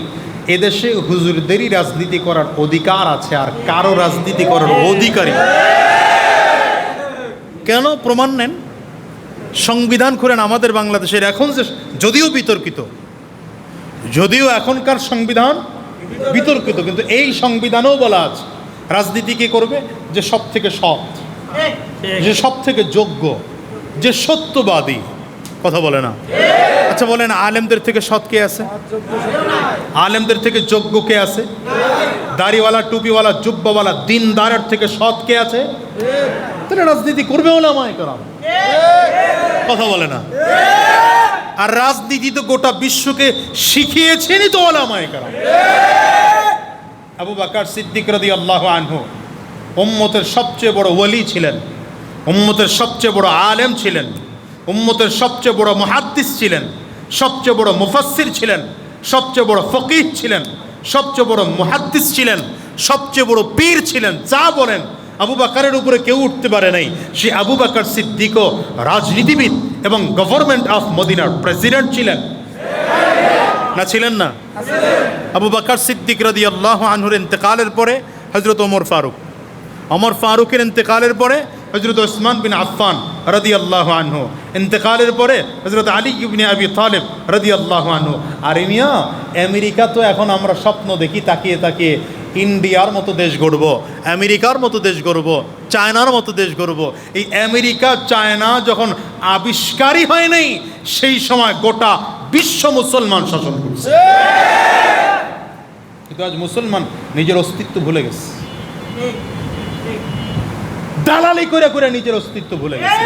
এদেশে হুজুরদেরই রাজনীতি করার অধিকার আছে, আর কারো রাজনীতি করার অধিকারই কেন? প্রমাণ নেন, সংবিধান করেন আমাদের বাংলাদেশের। এখন যে যদিও বিতর্কিত, যদিও এখনকার সংবিধান বিতর্কিত, কিন্তু এই সংবিধানেও বলা আছে রাজনীতি কে করবে? যে সব থেকে সৎ, যে সব থেকে যোগ্য, যে সত্যবাদী। কথা বলে না? আচ্ছা বলেন, আলেমদের থেকে সৎ কে আছে? আলেমদের থেকে যোগ্য কে আছে? দাড়িওয়ালা, টুপিওয়ালা, জুব্বাওয়ালা, দিনদারের থেকে সৎ কে আছে? তাহলে রাজনীতি করবে ওলামায়ে কেরাম। কথা বলে না? আর রাজনীতি তো গোটা বিশ্বকে শিখিয়েছেনই তো ওলামায়ে কেরাম। আবু বকর সিদ্দিক রাদিয়াল্লাহু আনহু উম্মতের সবচেয়ে বড় ওলি ছিলেন, উম্মতের সবচেয়ে বড় আলেম ছিলেন, উম্মতের সবচেয়ে বড় মুহাদ্দিস ছিলেন, সবচেয়ে বড় মুফাসসির ছিলেন, সবচেয়ে বড় ফকিহ ছিলেন, সবচেয়ে বড় মুহাদ্দিস ছিলেন, সবচেয়ে বড় পীর ছিলেন। যা বলেন, আবু বকরের উপরে কেউ উঠতে পারে নাই। সে আবু বকর সিদ্দিকও রাজনীতিবিদ এবং গভর্নমেন্ট অফ মদিনার প্রেসিডেন্ট ছিলেন না? ছিলেন না? আবু বকর সিদ্দিক রাদিয়াল্লাহু আনহুর ইন্তেকালের পরে হযরত ওমর ফারুকের ইন্তেকালের পরে হযরত ওসমান বিন আফফান রাদিয়াল্লাহু আনহু, ইন্তেকালের পরে হযরত আলী ইবনে আবি তালিব রাদিয়াল্লাহু আনহু। আর মিয়া, আমেরিকা তো এখন আমরা স্বপ্ন দেখি তাকিয়ে তাকিয়ে ইন্ডিয়ার মতো দেশ গড়ব, আমেরিকার মতো দেশ গড়ব, চায়নার মতো দেশ গড়ব। এই আমেরিকা চায়না যখন আবিষ্কারই হয় নাই, সেই সময় গোটা বিশ্ব মুসলমান শাসন করছে। কিন্তু আজ মুসলমান নিজের অস্তিত্ব ভুলে গেছে, দালালি করে করে নিজের অস্তিত্ব ভুলে গেছে।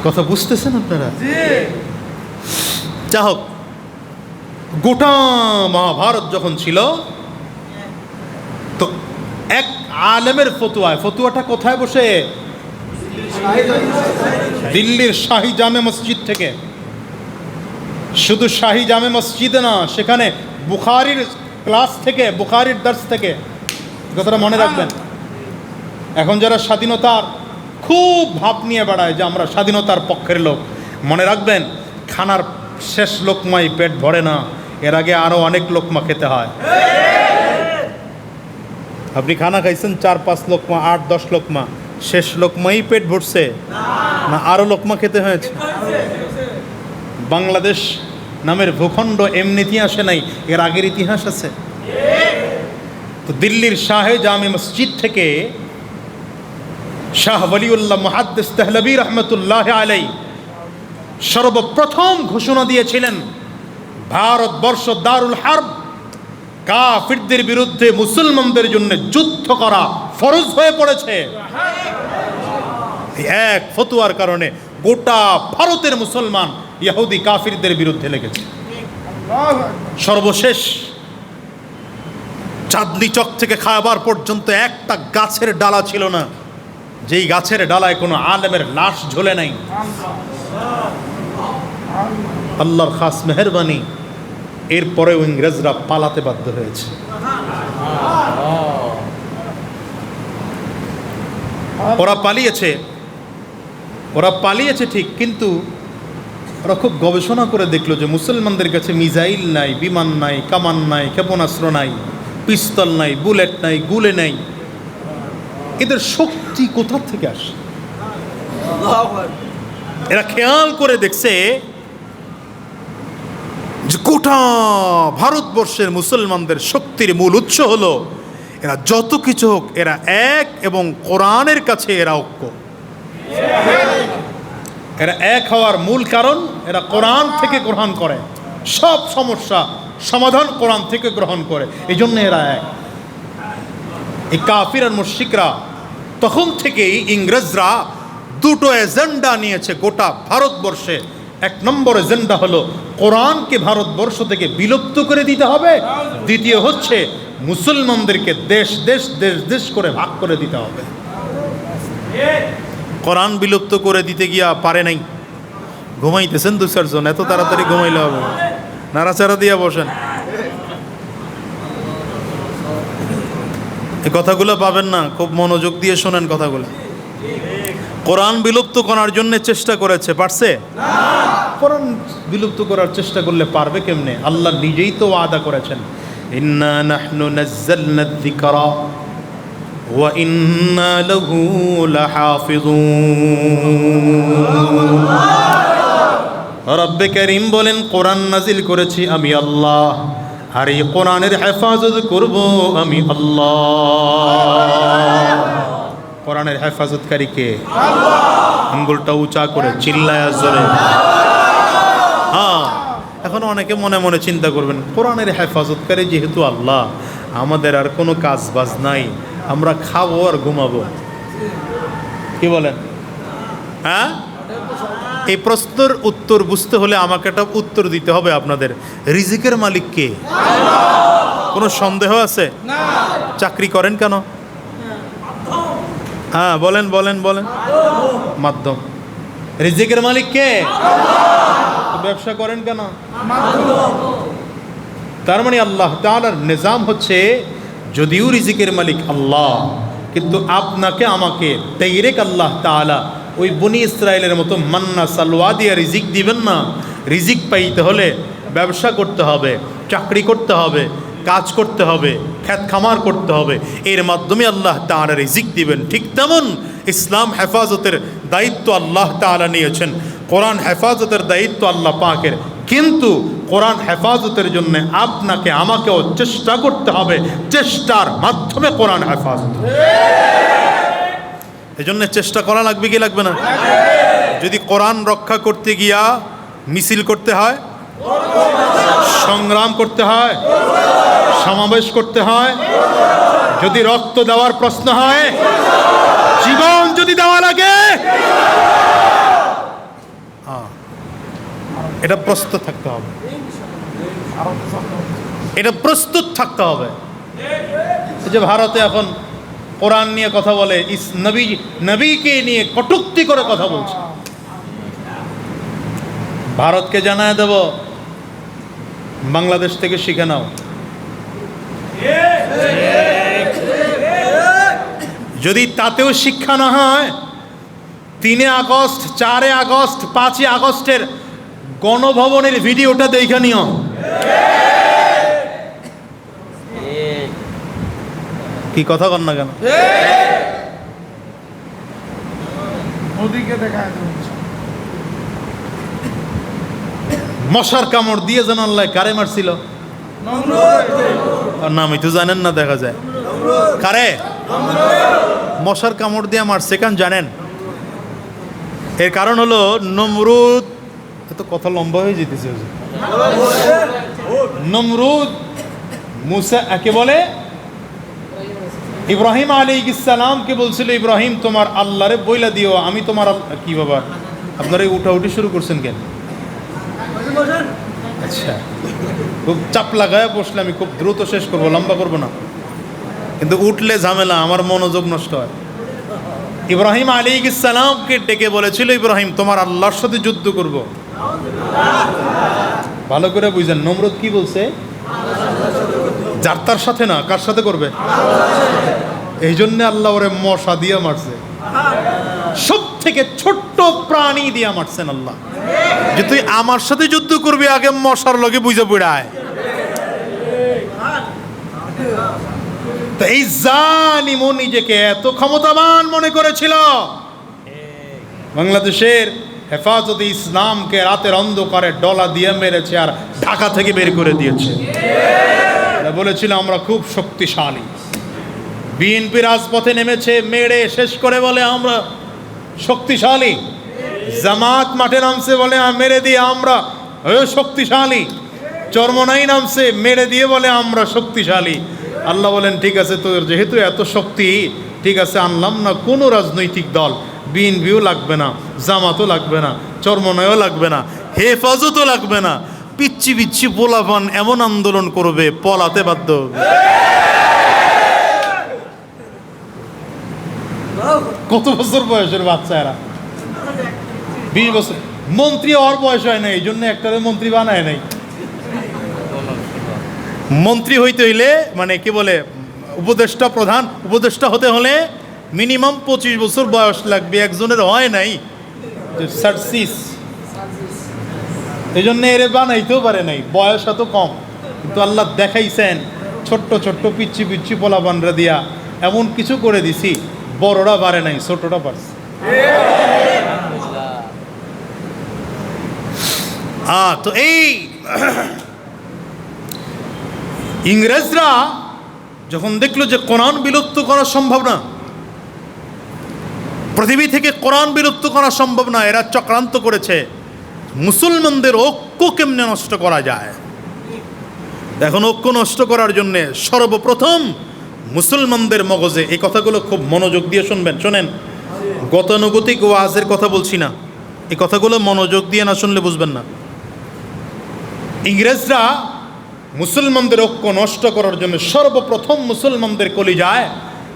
কথা বুঝতেছেন আপনারা? যা হোক, গোটা মহাভারত যখন ছিল তো এক আলেমের ফতুয়াটা কোথায় বসে? দিল্লির শাহী জামে মসজিদ থেকে। শুধু শাহী জামে মসজিদে না, সেখানে বুখারীর ক্লাস থেকে, বুখারীর দর্স থেকে। কথাটা মনে রাখবেন। এখন যারা স্বাধীনতার খুব ভাব নিয়ে বেড়ায় যে আমরা স্বাধীনতার পক্ষের লোক, মনে রাখবেন খানার শেষ লোকমাই পেট ভরে না, এর আগে আরো অনেক লোকমা খেতে হয়। আপনি খানা খাইছেন 4-5 লোকমা, 8-10 লোকমা, শেষ লোকমাই পেট ভরছে না আরো লোকমা খেতে হয়েছে? বাংলাদেশ নামের ভূখণ্ড এমনিতে আসে নাই, এর আগের ইতিহাস আছে। তো দিল্লির শাহে জামে মসজিদ থেকে শাহ ওয়ালিউল্লাহ মুহাদ্দিস দেহলভী রহমতুল্লাহ আলাই সর্বপ্রথম ঘোষণা দিয়েছিলেন, ভারতবর্ষ দারুল হারব, কাফিরদের বিরুদ্ধে মুসলমানদের জন্য যুদ্ধ করা ফরজ হয়ে পড়েছে। এক ফতোয়ার কারণে গোটা ভারতের মুসলমান ইহুদি কাফিরদের বিরুদ্ধে লেগেছে। সর্বশেষ চাঁদনি চক থেকে খায়বার পর্যন্ত একটা গাছের ডালা ছিল না যেই গাছের ডালায় কোনো আলেমের লাশ ঝোলে নাই। আল্লাহর খাস মেহেরবানি, এরপরেও ইংরেজরা পালাতে বাধ্য হয়েছে। ওরা পালিয়েছে ঠিক, কিন্তু ওরা খুব গবেষণা করে দেখলো যে মুসলমানদের কাছে মিসাইল নাই, বিমান নাই, কামান নাই, ক্ষেপণাস্ত্র নাই, পিস্তল নাই, বুলেট নাই, গুলে নাই। এদের শক্তি কোথা থেকে আসে? এরা খেয়াল করে দেখছে যে গোটা ভারতবর্ষের মুসলমানদের শক্তির মূল উৎস হলো এরা যত কিছু হোক এরা এক, এবং কোরআনের কাছে এরা ঐক্য। এরা এক হওয়ার মূল কারণ এরা কোরআন থেকে গ্রহণ করে, সব সমস্যা সমাধান কোরআন থেকে গ্রহণ করে, এই জন্য এরা এক। এই কাফির আর মুশরিকরা তখন থেকেই ইংরেজরা দুটো এজেন্ডা নিয়েছে গোটা ভারতবর্ষে। এক নম্বর এজেন্ডা হলো কোরআনকে ভারতবর্ষ থেকে বিলুপ্ত করে দিতে হবে, দ্বিতীয় হচ্ছে মুসলমানদেরকে দেশ দেশ দেশ দেশ করে ভাগ করে দিতে হবে। কোরআন বিলুপ্ত করে দিতে গিয়া পারে নাই। ঘুমাইতেছেন দু চারজন, এত তাড়াতাড়ি ঘুমাইলে হবে? নাড়াচাড়া দিয়া বসেন। এই কথাগুলো পাবেন না, খুব মনোযোগ দিয়ে শোনেন কথাগুলো। কোরআন বিলুপ্ত করার জন্য চেষ্টা করেছে, পারছে? কোরআন বিলুপ্ত করার চেষ্টা করলে পারবে কেমনে? আল্লাহ নিজেই তো ওয়াদা করেছেন, ইন্না নাহনু নাযালনা যিকরা ওয়া ইন্না লাহু লাহাফিজুন। রব্বে কারীম বলেন, কোরআন নাজিল করেছি আমি আল্লাহ, আর এই কোরআনের হেফাজত করব আমি আল্লাহ। কোরআনের হেফাজতকারী কে? আঙ্গুলটা উঁচা করে চিল্লায়া জোরে। হ্যাঁ, এখন অনেকে মনে মনে চিন্তা করবেন, কোরআনের হেফাজতকারী যেহেতু আল্লাহ, আমাদের আর কোনো কাজ বাজ নাই, আমরা খাবো আর ঘুমাবো, কি বলেন? হ্যাঁ, এই প্রশ্নের উত্তর বুঝতে হলে আমাকে একটা উত্তর দিতে হবে আপনাদের। রিজিকের মালিক কে? কোনো সন্দেহ আছে? চাকরি করেন কেন? হ্যাঁ, বলেন বলেন বলেন। মাধ্যম। রিজিকের মালিক কে? ব্যবসা করেন কেন? তার মানে আল্লাহ তাআলার নিজাম হচ্ছে, যদিও রিজিকের মালিক আল্লাহ, কিন্তু আপনাকে আমাকে ডাইরেক্ট আল্লাহ তাআলা ওই বনি ইসরায়েলের মতো মান্না সালওয়া দিয়ে রিজিক দিবেন না। রিজিক পাইতে হলে ব্যবসা করতে হবে, চাকরি করতে হবে, কাজ করতে হবে, খেত খামার করতে হবে, এর মাধ্যমে আল্লাহ তাআলা রিজিক দিবেন। ঠিক তেমন ইসলাম হেফাজতের দায়িত্ব আল্লাহ তাআলা নিয়েছেন, কোরআন হেফাজতের দায়িত্ব আল্লাহ পাকের, কিন্তু কোরআন হেফাজতের জন্য আপনাকে আমাকেও চেষ্টা করতে হবে, চেষ্টার মাধ্যমে কোরআন হেফাজত। এই জন্য চেষ্টা করা লাগবে কি লাগবে না? যদি কোরআন রক্ষা করতে গিয়া মিছিল করতে হয়, সংগ্রাম করতে হয়, সমাবেশ করতে হয়, যদি রক্ত দেওয়ার প্রশ্ন হয়, জীবন যদি দেওয়া লাগে, এটা প্রস্তুত থাকতে হবে, এটা প্রস্তুত থাকতে হবে। এই যে ভারতে এখন কোরআন নিয়ে কথা বলে, নবীকে নিয়ে কটূক্তি করে কথা বলছে। ভারতকে জানায় দেব, বাংলাদেশ থেকে শিখে নাও। যদি তাতেও শিক্ষা না হয়, 3 আগস্ট, 4 আগস্ট, 5 আগস্টের গণভবনের ভিডিওটা দেখে নিও। কি কথা কর না কেন? মশার কামড় দিয়ে যেন আল্লাহ কারে মারছিল? নামই তো জানেন না, দেখা যায়। কারে? মশার কামড় দিয়ে মারছে কেন জানেন? এর কারণ হলো নমরুদ। এত কথা লম্বা হয়ে যেতেছে। নমরুদ মুসা একে বলে, ইব্রাহিম আলাইহিস সালামকে বলছিল, ইব্রাহিম তোমার আল্লাহরে বইলা দিও আমি তোমার কি বাবা আপনারা উঠাউঠি শুরু করছেন কেন? আচ্ছা, খুব চাপ লাগায় বসলে আমি খুব দ্রুত শেষ করবো, লম্বা করবো না, কিন্তু উঠলে ঝামেলা, আমার মনোযোগ নষ্ট হয়। ইব্রাহিম আলাইহিস সালামকে ডেকে বলেছিল, ইব্রাহিম তোমার আল্লাহর সাথে যুদ্ধ করব। ভালো করে বুঝেন, নমরুদ কি বলছে? যার তার সাথে না, কার সাথে করবে? এই জন্য আল্লাহ ওরে মশা দিয়ে মারছে, সব থেকে ছোট্ট প্রাণী দিয়ে মারছেন আল্লাহ, যে তুই আমার সাথে যুদ্ধ করবি, আগে মশার লগে বুঝে পড়ায়। তো এই জালিমও নিজেকে এত ক্ষমতাবান মনে করেছিল, বাংলাদেশের হেফাজতে ইসলামকে রাতের অন্ধকারে ডলা দিয়ে মেরেছে আর ঢাকা থেকে বের করে দিয়েছে। এরা বলেছিল আমরা খুব শক্তিশালী। বিএনপি রাজপথে নেমেছে, মেরে শেষ করে বলে আমরা শক্তিশালী। জামাত মাঠে নামছে, বলে মেরে দিয়ে আমরা শক্তিশালী। চরমনাই নামছে, মেরে দিয়ে বলে আমরা শক্তিশালী। আল্লাহ বলেন ঠিক আছে, তোর যেহেতু এত শক্তি, ঠিক আছে আনলাম না কোনো রাজনৈতিক দল, বিএনপিও লাগবে না, জামাতও লাগবে না, চরমনাইও লাগবে না, হেফাজতও লাগবে না, পিচ্ছি পিচ্ছি পোলাপান এমন আন্দোলন করবে পলাতে বাধ্য হবে। কত বছর বয়সের বাচ্চা এরা? 20 বছর। মন্ত্রী হওয়ার বয়স হয় না, এই জন্য একটারে মন্ত্রী বানায় নাই। মন্ত্রী হইতে হইলে মানে কি বলে উপদেষ্টা, প্রধান উপদেষ্টা হতে হলে মিনিমাম 25 বছর বয়স লাগবে। একজনের হয় নাই, এই জন্য এর বানাইতেও পারে নাই, বয়স এত কম। কিন্তু আল্লাহ দেখাইছেন ছোট্ট ছোট্ট পিচ্ছি পিচ্ছি পোলাপানরা দিয়া এমন কিছু করে দিছি, বড়রা পারে নাই, ছোটরা পারছে। তো এই ইংরেজরা যখন দেখলো যে কোরআন বিলুপ্ত করা সম্ভব না, পৃথিবী থেকে কোরআন বিলুপ্ত করা সম্ভব না, এরা চক্রান্ত করেছে মুসলমানদের ঐক্য কেমনে নষ্ট করা যায়। এখন ঐক্য নষ্ট করার জন্য সর্বপ্রথম মুসলমানদের মগজে, এই কথাগুলো খুব মনোযোগ দিয়ে শুনবেন, শোনেন, গতানুগতিক ওয়াজের কথা বলছি না, এই কথাগুলো মনোযোগ দিয়ে না শুনলে বুঝবেন না। ইংরেজরা মুসলমানদের ঐক্য নষ্ট করার জন্য সর্বপ্রথম মুসলমানদের কলিজায়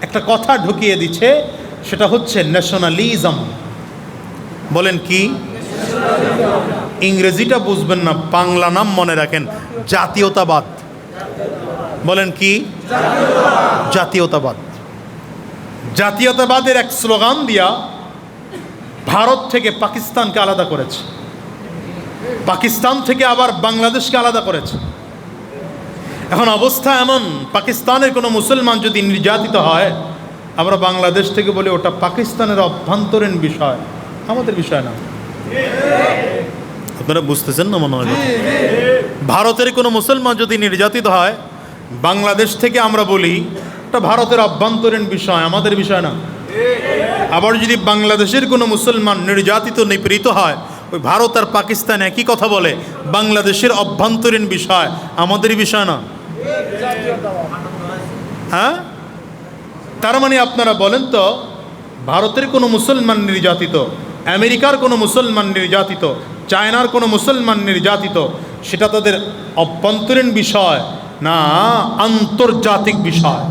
একটা কথা ঢুকিয়ে দিচ্ছে, সেটা হচ্ছে ন্যাশনালিজম। বলেন কি? ইংরেজিটা বুঝবেন না, বাংলা নাম মনে রাখেন, জাতীয়তাবাদ। বলেন কি? জাতীয়তাবাদ। জাতীয়তাবাদের এক স্লোগান দিয়া ভারত থেকে পাকিস্তানকে আলাদা করেছে, পাকিস্তান থেকে আবার বাংলাদেশকে আলাদা করেছে। এখন অবস্থা এমন, পাকিস্তানের কোনো মুসলমান যদি নির্যাতিত হয়, আমরা বাংলাদেশ থেকে বলি ওটা পাকিস্তানের অভ্যন্তরীণ বিষয়, আমাদের বিষয় না। আপনারা বুঝতেছেন না মনে হয়? ভারতের কোনো মুসলমান যদি নির্যাতিত হয়, বাংলাদেশ থেকে আমরা বলি এটা ভারতের অভ্যন্তরীণ বিষয়, আমাদের বিষয় না। আবার যদি বাংলাদেশের কোনো মুসলমান নির্যাতিত নিপীড়িত হয়, ওই ভারত আর পাকিস্তান একই কথা বলে, বাংলাদেশের অভ্যন্তরীণ বিষয়, আমাদের বিষয় না। হ্যাঁ, তার মানে আপনারা বলেন তো, ভারতের কোনো মুসলমান নির্যাতিত, আমেরিকার কোনো মুসলমান নির্যাতিত, চায়নার কোনো মুসলমান নির্যাতিত, সেটা তাদের অভ্যন্তরীণ বিষয় না আন্তর্জাতিক বিষয়।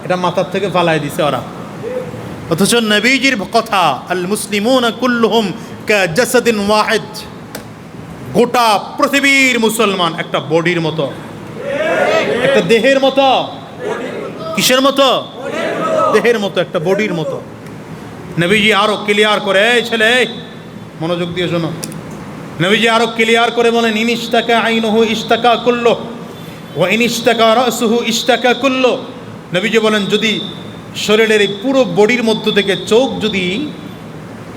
এটা মাথার থেকে ফালাই দিছে ওরা। অথচ নবীজির কথা, আল মুসলিমুনা কুল্লুহুম কাজাসাদিন ওয়াহিদ, গোটা পৃথিবীর মুসলমান একটা বডির মতো, একটা দেহের মতো। কিসের মতো? দেহের মতো, একটা বডির মতো। নবীজি আরো ক্লিয়ার করে, এই ছেলে মনোযোগ দিয়ে শোনো, নবীজি আরো ক্লিয়ার করে বলেন, ইনিস্তাকা আইনুহু ইস্তাকা কুল্লু ওয়া ইনিস্তাকা রাসুহু ইস্তাকা কুল্লু। নবীজি বলেন, যদি শরীরের এই পুরো বডির মধ্য থেকে চোখ যদি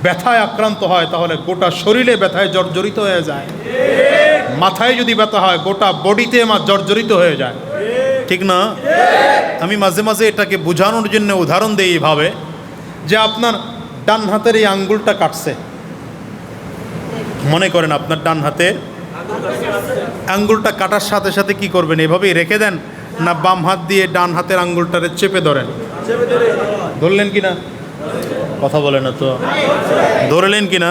ব্যথায় আক্রান্ত হয়, তাহলে গোটা শরীরে ব্যথায় জর্জরিত হয়ে যায়। মাথায় যদি ব্যথা হয়, গোটা বডিতে জর্জরিত হয়ে যায়। ঠিক না? আমি মাঝে মাঝে এটাকে বোঝানোর জন্য উদাহরণ দিই এইভাবে, যে আপনার ডান হাতের এই আঙ্গুলটা কাটছে, মনে করেন আপনার ডান হাতে আঙ্গুলটা কাটার সাথে সাথে কি করবেন? এভাবেই রেখে দেন, না বাম হাত দিয়ে ডান হাতের আঙ্গুলটারে চেপে ধরেন? ধরলেন কি না? কথা বলে না তো, ধরলেন কি না?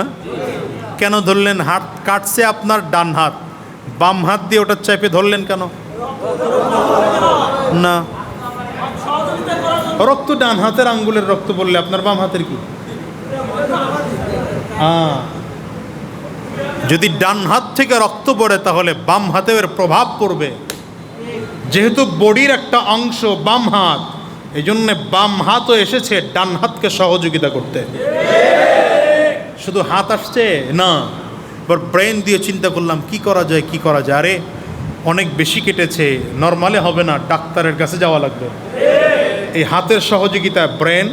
কেন ধরলেন? হাত কাটছে আপনার ডান হাত, বাম হাত দিয়ে ওটা চেপে ধরলেন কেন? না, রক্ত ডান হাতের আঙ্গুলের রক্ত বললে আপনার বাম হাতের কি? যদি ডান হাত থেকে রক্ত পড়ে, তাহলে বাম হাতের প্রভাব পড়বে। যেহেতু বডির একটা অংশ বাম হাত, এই জন্য বাম হাতও এসেছে ডান হাতকে সহযোগিতা করতে। শুধু হাত আসছে না, এবার ব্রেন দিয়ে চিন্তা করলাম কি করা যায়, কি করা যায়। আরে অনেক বেশি কেটেছে, নর্মালে হবে না, ডাক্তারের কাছে যাওয়া লাগবে। এই হাতের সহযোগিতায় ব্রেন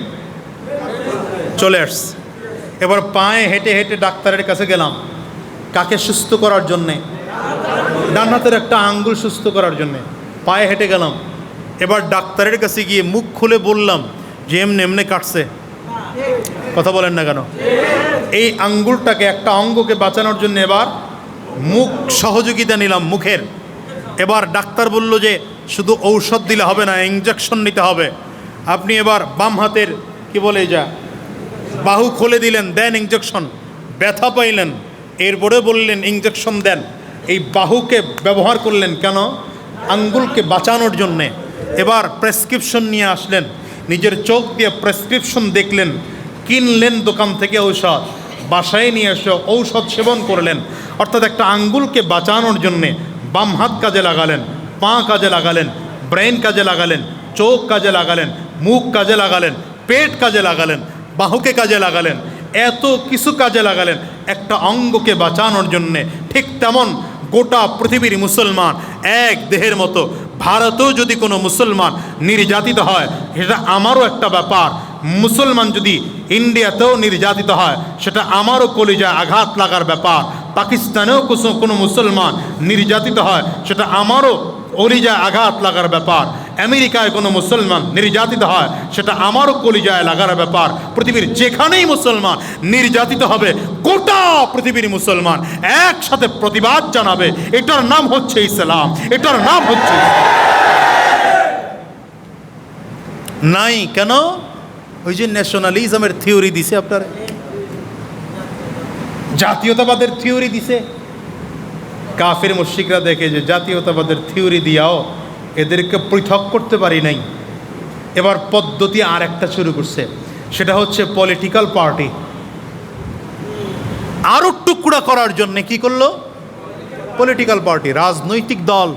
চলে আসছে। এবার পায়ে হেঁটে হেঁটে ডাক্তারের কাছে গেলাম, কাকে সুস্থ করার জন্যে? ডান হাতের একটা আঙ্গুল সুস্থ করার জন্যে পায়ে হেঁটে গেলাম। এবার ডাক্তারের কাছে গিয়ে মুখ খুলে বললাম যে এমনি এমনি কাটছে। কথা বলেন না কেন? এই আঙ্গুলটাকে, একটা অঙ্গকে বাঁচানোর জন্য এবার মুখ সহযোগিতা নিলাম, মুখের। এবার ডাক্তার বলল যে শুধু ঔষধ দিলে হবে না, ইঞ্জেকশন নিতে হবে। আপনি এবার বাম হাতের কি বলে যা বাহু খুলে দিলেন, দেন ইঞ্জেকশন। ব্যথা পাইলেন, এরপরে বললেন ইঞ্জেকশন দেন। এই বাহুকে ব্যবহার করলেন কেন? আঙ্গুলকে বাঁচানোর জন্যে। এবার প্রেসক্রিপশন নিয়ে আসলেন, নিজের চোখ দিয়ে প্রেসক্রিপশন দেখলেন, কিনলেন দোকান থেকে ঔষধ, বাসায় নিয়ে এসে ঔষধ সেবন করলেন। অর্থাৎ একটা আঙ্গুলকে বাঁচানোর জন্যে বাম হাত কাজে লাগালেন, পা কাজে লাগালেন, ব্রেন কাজে লাগালেন, চোখ কাজে লাগালেন, মুখ কাজে লাগালেন, পেট কাজে লাগালেন, বাহুকে কাজে লাগালেন, এত কিছু কাজে লাগালেন একটা অঙ্গকে বাঁচানোর জন্যে। ঠিক তেমন গোটা পৃথিবীর মুসলমান এক দেহের মতো। ভারতেও যদি কোনো মুসলমান নির্যাতিত হয়, সেটা আমারও একটা ব্যাপার। মুসলমান যদি ইন্ডিয়াতেও নির্যাতিত হয়, সেটা আমারও কলিজায় আঘাত লাগার ব্যাপার। পাকিস্তানেও কোনো মুসলমান নির্যাতিত হয়, সেটা আমারও কলিজায় আঘাত লাগার ব্যাপার। আমেরিকায় কোনো মুসলমান নির্যাতিত হয়, সেটা আমারও কলিজায় লাগার ব্যাপার। পৃথিবীর যেখানেই মুসলমান নির্যাতিত হবে, গোটা পৃথিবীর মুসলমান একসাথে প্রতিবাদ জানাবে। এটার নাম হচ্ছে ইসলাম, এটার নাম হচ্ছে নাই কেন? ওই যে ন্যাশনালিজমের থিওরি দিছে, আপনার জাতীয়তাবাদের থিওরি দিছে। কাফির মুশরিকরা দেখে যে জাতীয়তাবাদের থিওরি দিয়াও এদেরকে পৃথক করতে পারি নাই। এবার পদ্ধতি আর একটা শুরু করছে, সেটা হচ্ছে পলিটিক্যাল পার্টি। আরও টুকরা করার জন্য কি করলো? পলিটিক্যাল পার্টি, রাজনৈতিক দল।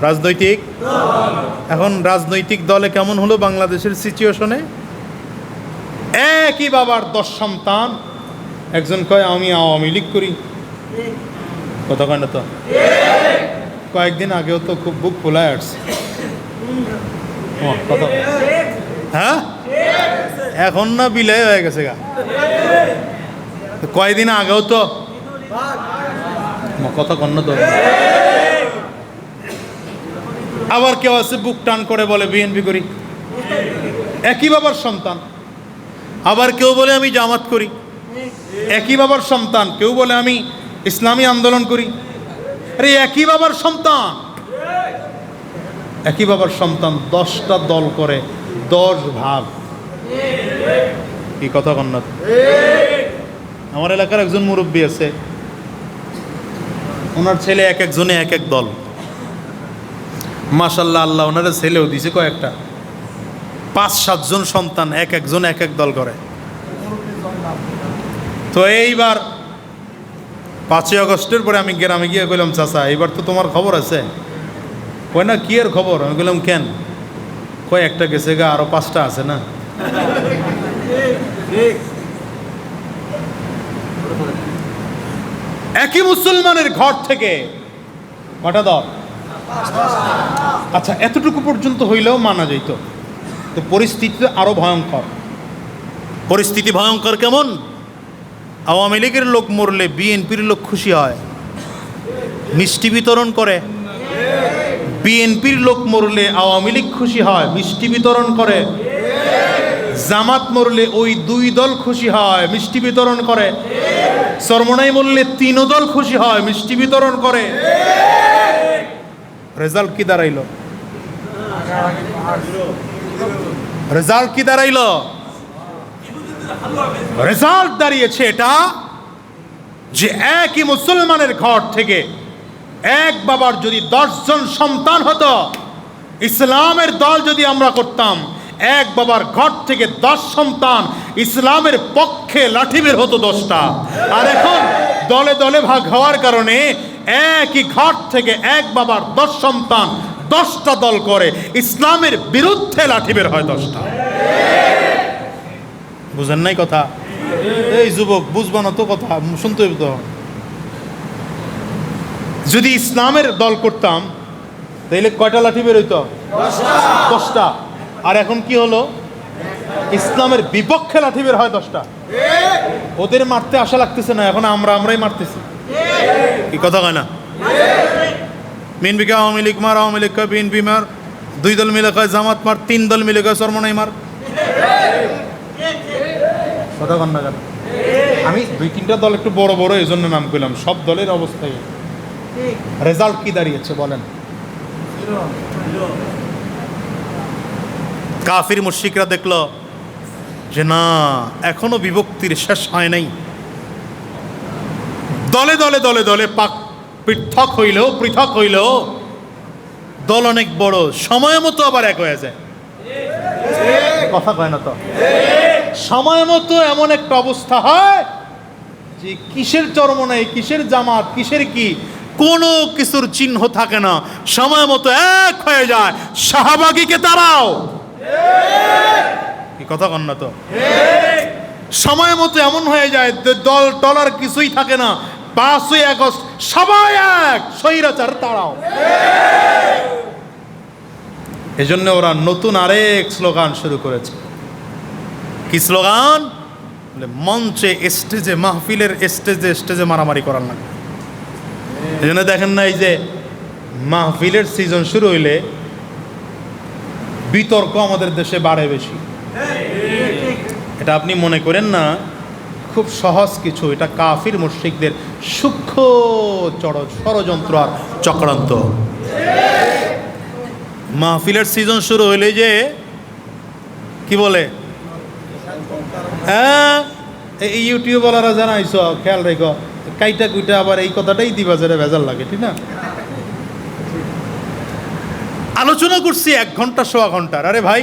রাজনৈতিক এখন রাজনৈতিক দলে কেমন হলো বাংলাদেশের সিচুয়েশনে? একই বাবার 10 সন্তান, একজন কয় আমি আওয়ামী লীগ করি, কথা কয় না তো? কয়েকদিন আগেও তো খুব বুক খোলায় আসছে। কথা হ্যাঁ, এখন না বিলাই হয়ে গেছে গা। কয়েকদিন আগেও তো কথা কন না তো। আবার কেউ আছে বুক টান করে বলে বিএনপি করি, একই বাবার সন্তান। আবার কেউ বলে আমি জামাত করি, একই বাবার সন্তান। কেউ বলে আমি ইসলামী আন্দোলন করি। আরে একই বাবার সন্তান, একই বাবার সন্তান 10টা দল করে, 10 ভাগ। কি কথা কন না? আমার এলাকার একজন মুরব্বী আছে, ওনার ছেলে এক একজনে এক এক দল। মাশাল্লাহ, আল্লাহ ওনারা ছেলেও দিছে কয়েকটা। 5-7 জন সন্তান, এক একজন এক এক দল করে। তো এইবার 5ই আগস্টের পরে আমি গ্রামে গিয়ে কইলাম, চাচা এইবার তো তোমার খবর আছে? কয় না, কি এর খবর? আমি বললাম কেন? কয় একটা গেছে গা, আরো 5টা আছে না। একই মুসলমানের ঘর থেকে কটা দল? আচ্ছা, এতটুকু পর্যন্ত হইলেও মানা যাইত। তো পরিস্থিতি আরো ভয়ঙ্কর। পরিস্থিতি ভয়ঙ্কর কেমন? আওয়ামী লীগের লোক মরলে বিএনপির লোক খুশি হয়, মিষ্টি বিতরণ করে। বিএনপির লোক মরলে আওয়ামী লীগ খুশি হয়, মিষ্টি বিতরণ করে। জামাত মরলে ওই 2 দল খুশি হয়, মিষ্টি বিতরণ করে। চরমনাই মরলে 3 দল খুশি হয়, মিষ্টি বিতরণ করে। রেজাল্ট কি দাঁড়াইল? রেজাল্ট কি দাঁড়াইল? রেজাল্ট দাঁড়িয়েছে এটা যে একই মুসলমানের ঘর থেকে এক বাবার যদি 10 জন সন্তান হতো, ইসলামের দল যদি আমরা করতাম, এক বাবার ঘর থেকে 10 সন্তান, ইসলামের পক্ষে লাঠি বের হতো 10টা। আর এখন দলে দলে ভাগ হওয়ার কারণে একই ঘর থেকে এক বাবার 10 সন্তান 10টা দল করে, ইসলামের বিরুদ্ধে লাঠি বের হয় 10টা। বুঝেন নাই কথা? এই যুবক বুঝবো না তো কথা, শুনতে তো। যদি ইসলামের দল করতাম তাহলে কয়টা লাঠি বেরোইতো? 10টা। আর এখন কি হলো? ইসলামের বিপক্ষে লাঠি বের হয় 10টা। ওদের মারতে আশা লাগতেছে না, এখন আমরাই মারতেছি। কি কথা কয় না? বিএনপিকে আওয়ামী লীগ মার, আওয়ামী লীগ কয় বিএনপি মার, 2 দল মিলে কয় জামাত মার, 3 দল মিলে কয় চরমনাই মার। কথা কন না কেন? আমি 2-3টা দল একটু বড় বড় এই জন্য নাম করলাম, সব দলের অবস্থায় রেজাল্ট কি দাঁড়িয়েছে বলেন? কাফির মুশরিকরা দেখলো যে না, এখনো বিভক্তির শেষ হয় নাই। দলে দলে দলে দলে পৃথক হইলেও দল অনেক বড়, সময় মতো আবার এক হয়ে যায়। কথা কয় না তো? সময় মতো এমন একটা অবস্থা হয় যে কিসের চরমনাই, কিসের জামাত, কিসের কি, কোনো কিছুর চিহ্ন থাকে না, সময় মতো এক হয়ে যায়। শাহবাগীকে তারাও, কি কথা কন না তো? সময় মতো এমন হয়ে যায় দল টলার কিছুই থাকে না। 5ই আগস্ট সবাই এক, স্বৈরাচার তারাও। এজন্য ওরা নতুন আরেক স্লোগান শুরু করেছে। কি স্লোগান? মঞ্চে, স্টেজে, মাহফিলের স্টেজে মারামারি করার লাগে। এই জন্য দেখেন না, এই যে মাহফিলের সিজন শুরু হইলে বিতর্ক আমাদের দেশে বাড়ে বেশি। এটা আপনি মনে করেন না খুব সহজ কিছু, এটা কাফির মুশরিকদের সূক্ষ্ম ষড়যন্ত্র আর চক্রান্ত। মাহফিলের সিজন শুরু হইলে যে কি বলে, হ্যাঁ এই ইউটিউবওয়ালারা জানাইছ, খেয়াল রেখো, কাইটা কুইটা আবার এই কথাটাই দিবা যারা ভেজাল লাগে, ঠিক না? আলোচনা করছি 1 ঘন্টা, 1.25 ঘন্টার। আরে ভাই,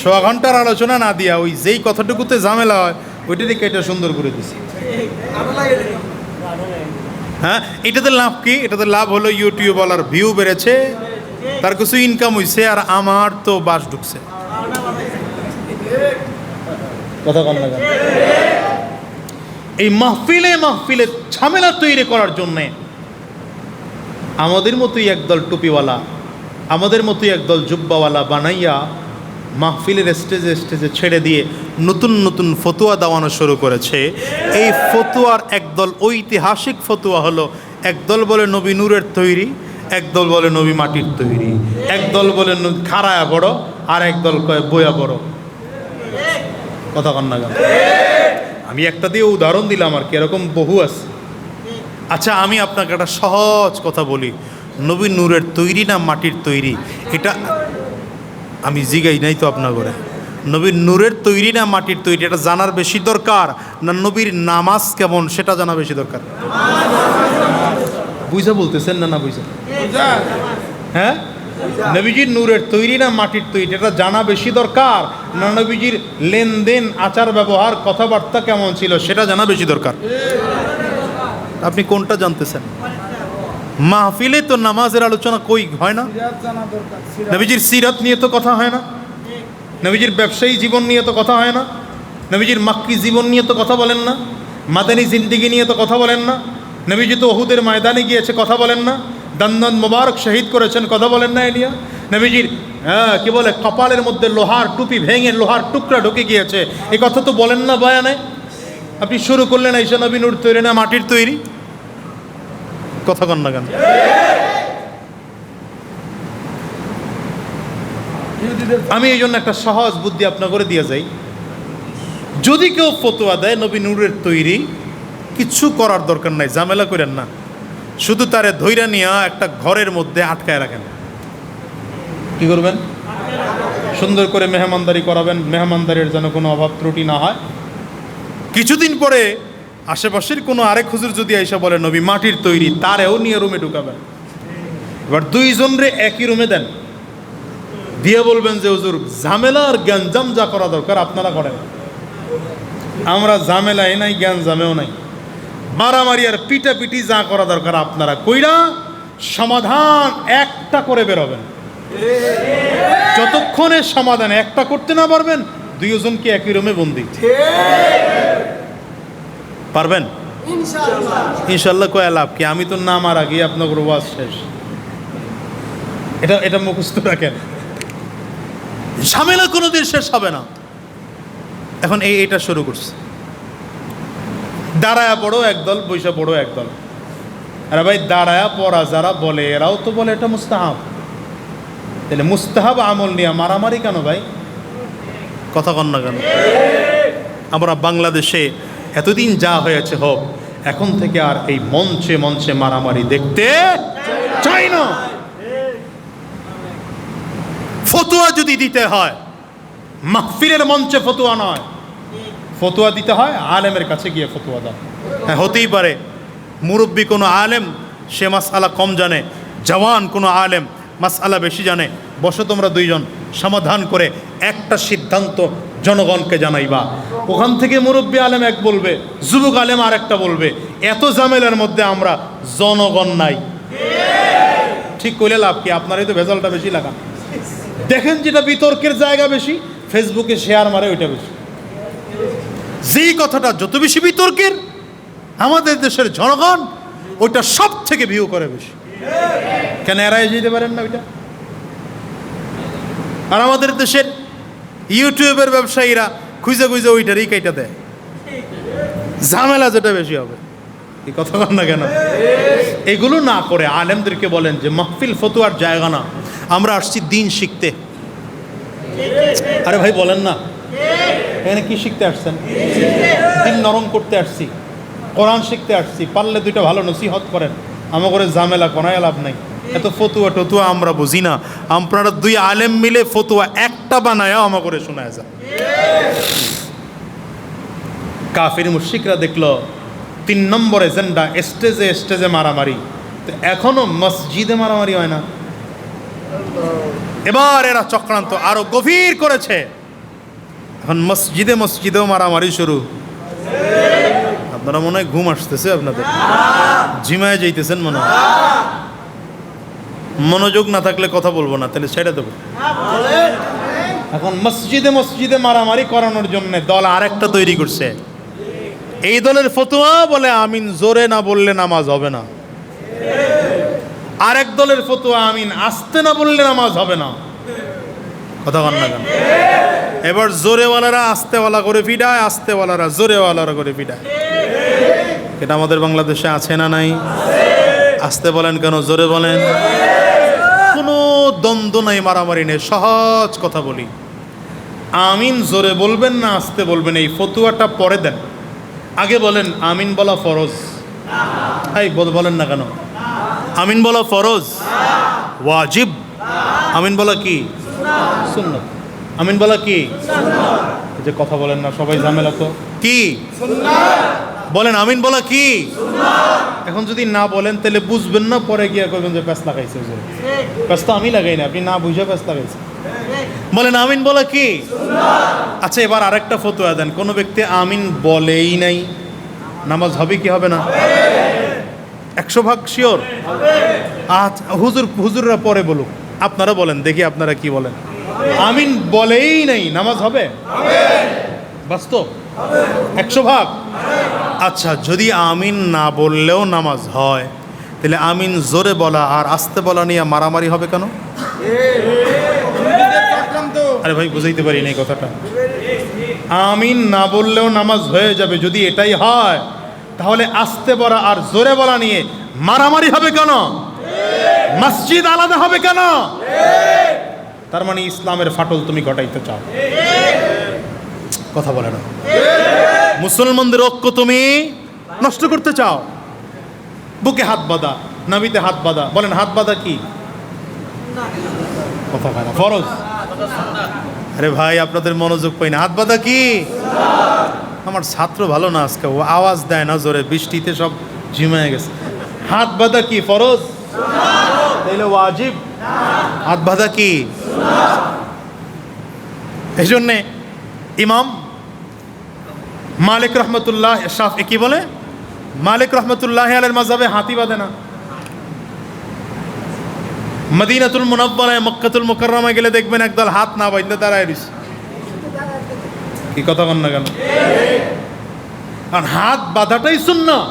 1.25 ঘন্টার আলোচনা না দিয়া ওই যেই কথাটুকুতে ঝামেলা হয় ওইটাতে কেটে সুন্দর করে দিছি। হ্যাঁ, এটাতে লাভ কি? এটাতে লাভ হলো ইউটিউবওয়ালার ভিউ বেড়েছে, তার কিছু ইনকাম হইছে, আর আমার তো বাস ঢুকছে। কথা কম লাগে। এই মাহফিলে ঝামেলা তৈরি করার জন্যে আমাদের মতোই একদল টুপিওয়ালা, আমাদের মতোই একদল জুব্বাওয়ালা বানাইয়া মাহফিলের স্টেজে ছেড়ে দিয়ে নতুন নতুন ফতুয়া দেওয়ানো শুরু করেছে। এই ফতুয়ার একদল ঐতিহাসিক ফতুয়া হলো, একদল বলে নবী নূরের তৈরি, একদল বলে নবী মাটির তৈরি, একদল বলে খাড়ায়া বড়, আর একদল কয় বয়া বড়। কথা কন না গেল? আমি একটা দিয়ে উদাহরণ দিলাম, আর কি এরকম বহু আছে। আচ্ছা, আমি আপনাকে একটা সহজ কথা বলি, নবী নূরের তৈরি না মাটির তৈরি? এটা আমি জিগাই নাই তো আপনার করে। নবীর নূরের তৈরি না মাটির তৈরি, এটা জানার বেশি দরকার, না নবীর নামাজ কেমন সেটা জানা বেশি দরকার? বুঝা বলতেছেন না? না বুঝা? হ্যাঁ, নবীজির নূরের তৈরি না মাটির তৈরি, এটা জানা বেশি দরকার, না নবীজির লেনদেন, আচার ব্যবহার, কথাবার্তা কেমন ছিল সেটা জানা বেশি দরকার? আপনি কোনটা জানতেছেন? মাহফিলে তো নামাজের আলোচনা কই হয় না? নবীজির সিরাত নিয়ে তো কথা হয় না, নবীজির ব্যবসায়ী জীবন নিয়ে তো কথা হয় না, নবীজির মাক্কি জীবন নিয়ে তো কথা বলেন না, মাদানী জিন্দিগি নিয়ে তো কথা বলেন না, নবীজি তো উহুদের ময়দানে গিয়েছে কথা বলেন না, দন্দন মোবারক শহীদ করেছেন কথা বলেন না, এলিয়া নবীজির কি বলে কপালের মধ্যে লোহার টুপি ভেঙে লোহার টুকরা ঢুকে গিয়েছে, এই কথা তো বলেন না বয়ানে। আপনি শুরু করলেন আইসা নবী নূর তৈরি না মাটির তৈরি? কথা কন না কেন? আমি এই জন্য একটা সহজ বুদ্ধি আপনার করে দিয়ে যাই, যদি কেউ ফতোয়া দেয় নবী নূরের তৈরি, কিছু করার দরকার নাই, ঝামেলা করেন না, শুধু তারে ধৈর্য নিয়ে একটা ঘরের মধ্যে আটকায় রাখেন। কি করবেন? সুন্দর করে মেহমানদারি করাবেন, মেহমানদারির যেন কোনো অভাব ত্রুটি না হয়। কিছুদিন পরে আশেপাশের কোনো আরেক হুজুর যদি আইসা বলে নবী মাটির তৈরি, তারেও নিয়ে রুমে ঢুকাবেন। এবার 2 জনরে একই রুমে দেন, দিয়ে বলবেন যে হুজুর ঝামেলা আর জ্ঞানজাম যা করা দরকার আপনারা করেন, আমরা ঝামেলাই নাই জ্ঞানজামেও নাই, মারামারি আর পিটাপিটি যা করা দরকার আপনারা কইরা সমাধান একটা করে বেরোবেন। যতক্ষণে সমাধান একটা করতে না পারবেন, 2 জনকে একই রুমে বন্দি পারবেন? ইনশাল্লাহ কয়া লাভ কি? আমি তো না মারা গিয়ে আপনার ওয়াজ শেষ। এটা মুখস্থ রাখেন, ঝামেলা কোনোদিন শেষ হবে না। এখন এটা শুরু করছে, দাঁড়ায়া পড়ো একদল, বৈশা পড়ো একদল। আরে ভাই, দাঁড়ায়া পড়া যারা বলে এরাও তো বলে এটা মুস্তাহাব। তাহলে মুস্তাহাব আমল নিয়ে মারামারি কেন ভাই? কথা কন না কেন? আমরা বাংলাদেশে এতদিন যা হয়েছে হোক, এখন থেকে আর এই মঞ্চে মঞ্চে মারামারি দেখতে চাই না। ফতোয়া যদি দিতে হয়, মাহফিলের মঞ্চে ফতোয়া নয়, ফতোয়া দিতে হয় আলেমের কাছে গিয়ে ফতোয়া দাও। হ্যাঁ, হতেই পারে মুরব্বী কোনো আলেম সে মাসআলা কম জানে, জওয়ান কোনো আলেম মাসআলা বেশি জানে। বসো তোমরা দুইজন, সমাধান করে একটা সিদ্ধান্ত জনগণকে জানাইবা। ওখান থেকে মুরব্বী আলেম এক বলবে, যুবক আলেম আর একটা বলবে। এত ঝামেলার মধ্যে আমরা জনগণ নাই। ঠিক কইলে লাভ কি? আপনারই তো ভেজালটা বেশি লাগা। দেখেন যেটা বিতর্কের জায়গা বেশি, ফেসবুকে শেয়ার মারে ওইটা বেশি। যেই কথাটা যত বেশি বিতর্কের, আমাদের দেশের জনগণ ওইটা সব থেকে ভিউ করে বেশি। কেন এড়াই যেতে পারেন না ওইটা? আর আমাদের দেশের ইউটিউবের ব্যবসায়ীরা খুঁজে খুঁজে ওইটারই কেটে দেয়। ঝামেলা যেটা বেশি হবে। এই কথা বল না কেন? এগুলো না করে আলেমদেরকে বলেন যে মাহফিল ফতোয়ার জায়গা না, আমরা আসছি দিন শিখতে। আরে ভাই বলেন না, এখানে কি শিখতে আসছেন? দিন নরম করতে আসছি, কোরআন শিখতে আসছি। পারলে দুইটা ভালো নসিহত করেন, আমার করে ঝামেলা কোনায় লাভ নাই। এত ফতুয়া টতুয়া আমরা বুঝি না। আপনারা দুই আলেম মিলে ফতুয়া একটা বানায় আমার করে শোনায় যা। কাফির মুশরিকরা দেখলো 3 নম্বর এজেন্ডা, স্টেজে স্টেজে মারামারি। তো এখনো মসজিদে মারামারি হয় না। এবার এরা চক্রান্ত আরো গভীর করেছে, এখন মসজিদে মসজিদেও মারামারি শুরু। আপনারা মনে হয় ঘুম আসতেছে, আপনাদের ঝিমায় যাইতেছেন মনে হয়। মনোযোগ না থাকলে কথা বলবো না, তাহলে ছেড়ে দেবো। এখন মসজিদে মসজিদে মারামারি করানোর জন্য দল আরেকটা তৈরি করছে। এই দলের ফতোয়া বলে আমিন জোরে না বললে নামাজ হবে না। আরেক দলের ফতোয়া আমিন আস্তে না বললে নামাজ হবে না। কথা বল না কেন? এবার জোরেওয়ালারা আস্তেওয়ালা করে ফিডায়, আস্তেওয়ালারা জোরেওয়ালারা করে ফিডায়। এটা আমাদের বাংলাদেশে আছে না নাই? আস্তে বলেন কেন, জোরে বলেন। কোনো দ্বন্দ্ব নাই, মারামারি নেই। সহজ কথা বলি, আমিন জোরে বলবেন না আস্তে বলবেন, এই ফতুয়াটা পরে দেন। আগে বলেন আমিন বলা ফরজ। এই বলেন না কেন? আমিন বলা ফরজ, ওয়াজিব। আমিন বলা কি? সুন্নাত। আমিন বলা কি? এই যে কথা বলেন না, সবাই ঝামেলা তো। কি বলেন? আমিন বলা কি? এখন যদি না বলেন তাহলে বুঝবেন না, পরে গিয়ে কইবেন যে প্যাস লাগাইছে। প্যাস তো আমি লাগাই না, আপনি না বুঝে প্যাস লাগাইছে। বলেন আমিন বলা কি? আচ্ছা, এবার আরেকটা ফতোয়া দেন, কোনো ব্যক্তি আমিন বলেই নাই, নামাজ হবে কি হবে না? 100% শিওর? আচ্ছা, হুজুররা পরে বলুক, আপনারা বলেন দেখি, আপনারা কি বলেন? আমিন বলেই নাই, নামাজ হবে? বাস্তব 100%? আচ্ছা, যদি আমিন না বললেও নামাজ হয়, তাহলে আমিন জোরে বলা আর আস্তে বলা নিয়ে মারামারি হবে কেন? আরে ভাই, বুঝাইতে পারি না এই কথাটা। আমিন না বললেও নামাজ হয়ে যাবে যদি এটাই হয়, তাহলে আস্তে বলা আর জোরে বলা নিয়ে মারামারি হবে কেন? মসজিদ আলাদা হবে কেন? তার মানে ইসলামের ফাটল তুমি ঘটাইতে চাও। কথা বলে না। মুসলমানদের ঐক্য তুমি নষ্ট করতে চাও। বুকে হাত বাঁধা, নাবিতে হাত বাঁধা। বলেন হাত বাঁধা কি? কথা হয় না, ফরজ। আরে ভাই, আপনাদের মনোযোগ পাই না। হাত বাঁধা কি? আমার ছাত্র ভালো না আজকে, ও আওয়াজ দেয় না জোরে, বৃষ্টিতে সব ঝিমায় গেছে। হাত বাঁধা কি? ফরজ? তাইলে ওয়াজিব? হাত বাঁধা কি? এই জন্যে ইমাম মালিক রহমতুল্লাহ শাফি কি বলে? মালিক রহমতুল্লাহ আলাইহির মাযহাবে হাতি বাঁধে না। মদিনাতুল মুনাওয়ারায়, মক্কাতুল মুকাররমায় গেলে দেখবেন একদল হাত না বাঁধলে দাঁড়ায় রইছে। কি কথা বল না কেন? কারণ হাত বাঁধাটাই সুন্নাহ।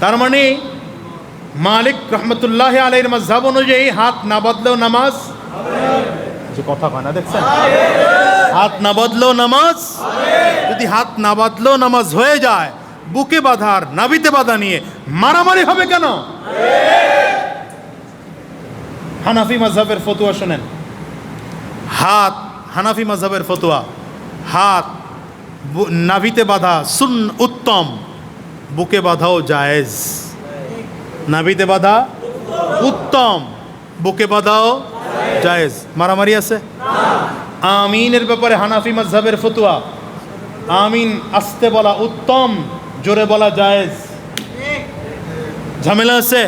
তার মানে মালিক রহমতুল্লাহ আলাইহির মাযহাব অনুযায়ী হাত না বাঁধলেও নামাজ, যে কথা কয় না দেখছেন, হাত না বাঁধলেও নামাজ, যদি হাত না বাঁধলেও নামাজ হয়ে যায়, বুকে বাঁধার নাভিতে বাঁধা নিয়ে মারামারি হবে কেন? হানাফি মাযহাবের ফতোয়া শোনেন, হাত হানাফি মাযহাবের ফতোয়া, হাত নাভিতে বাঁধা উত্তম, বুকে বাঁধাও জায়েজ। নাভিতে বাঁধা উত্তম, বুকে বাঁধাও জায়েজ। মারামারি আছে? আমিনের ব্যাপারে হানাফি মাযহাবের ফতোয়া, আমিন আস্তে বলা উত্তম, জোরে বলা জায়েজ। ঝামেলা আছে?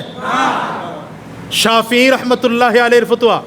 শাফিঈ রহমতুল্লাহ আলাইহির ফতোয়া,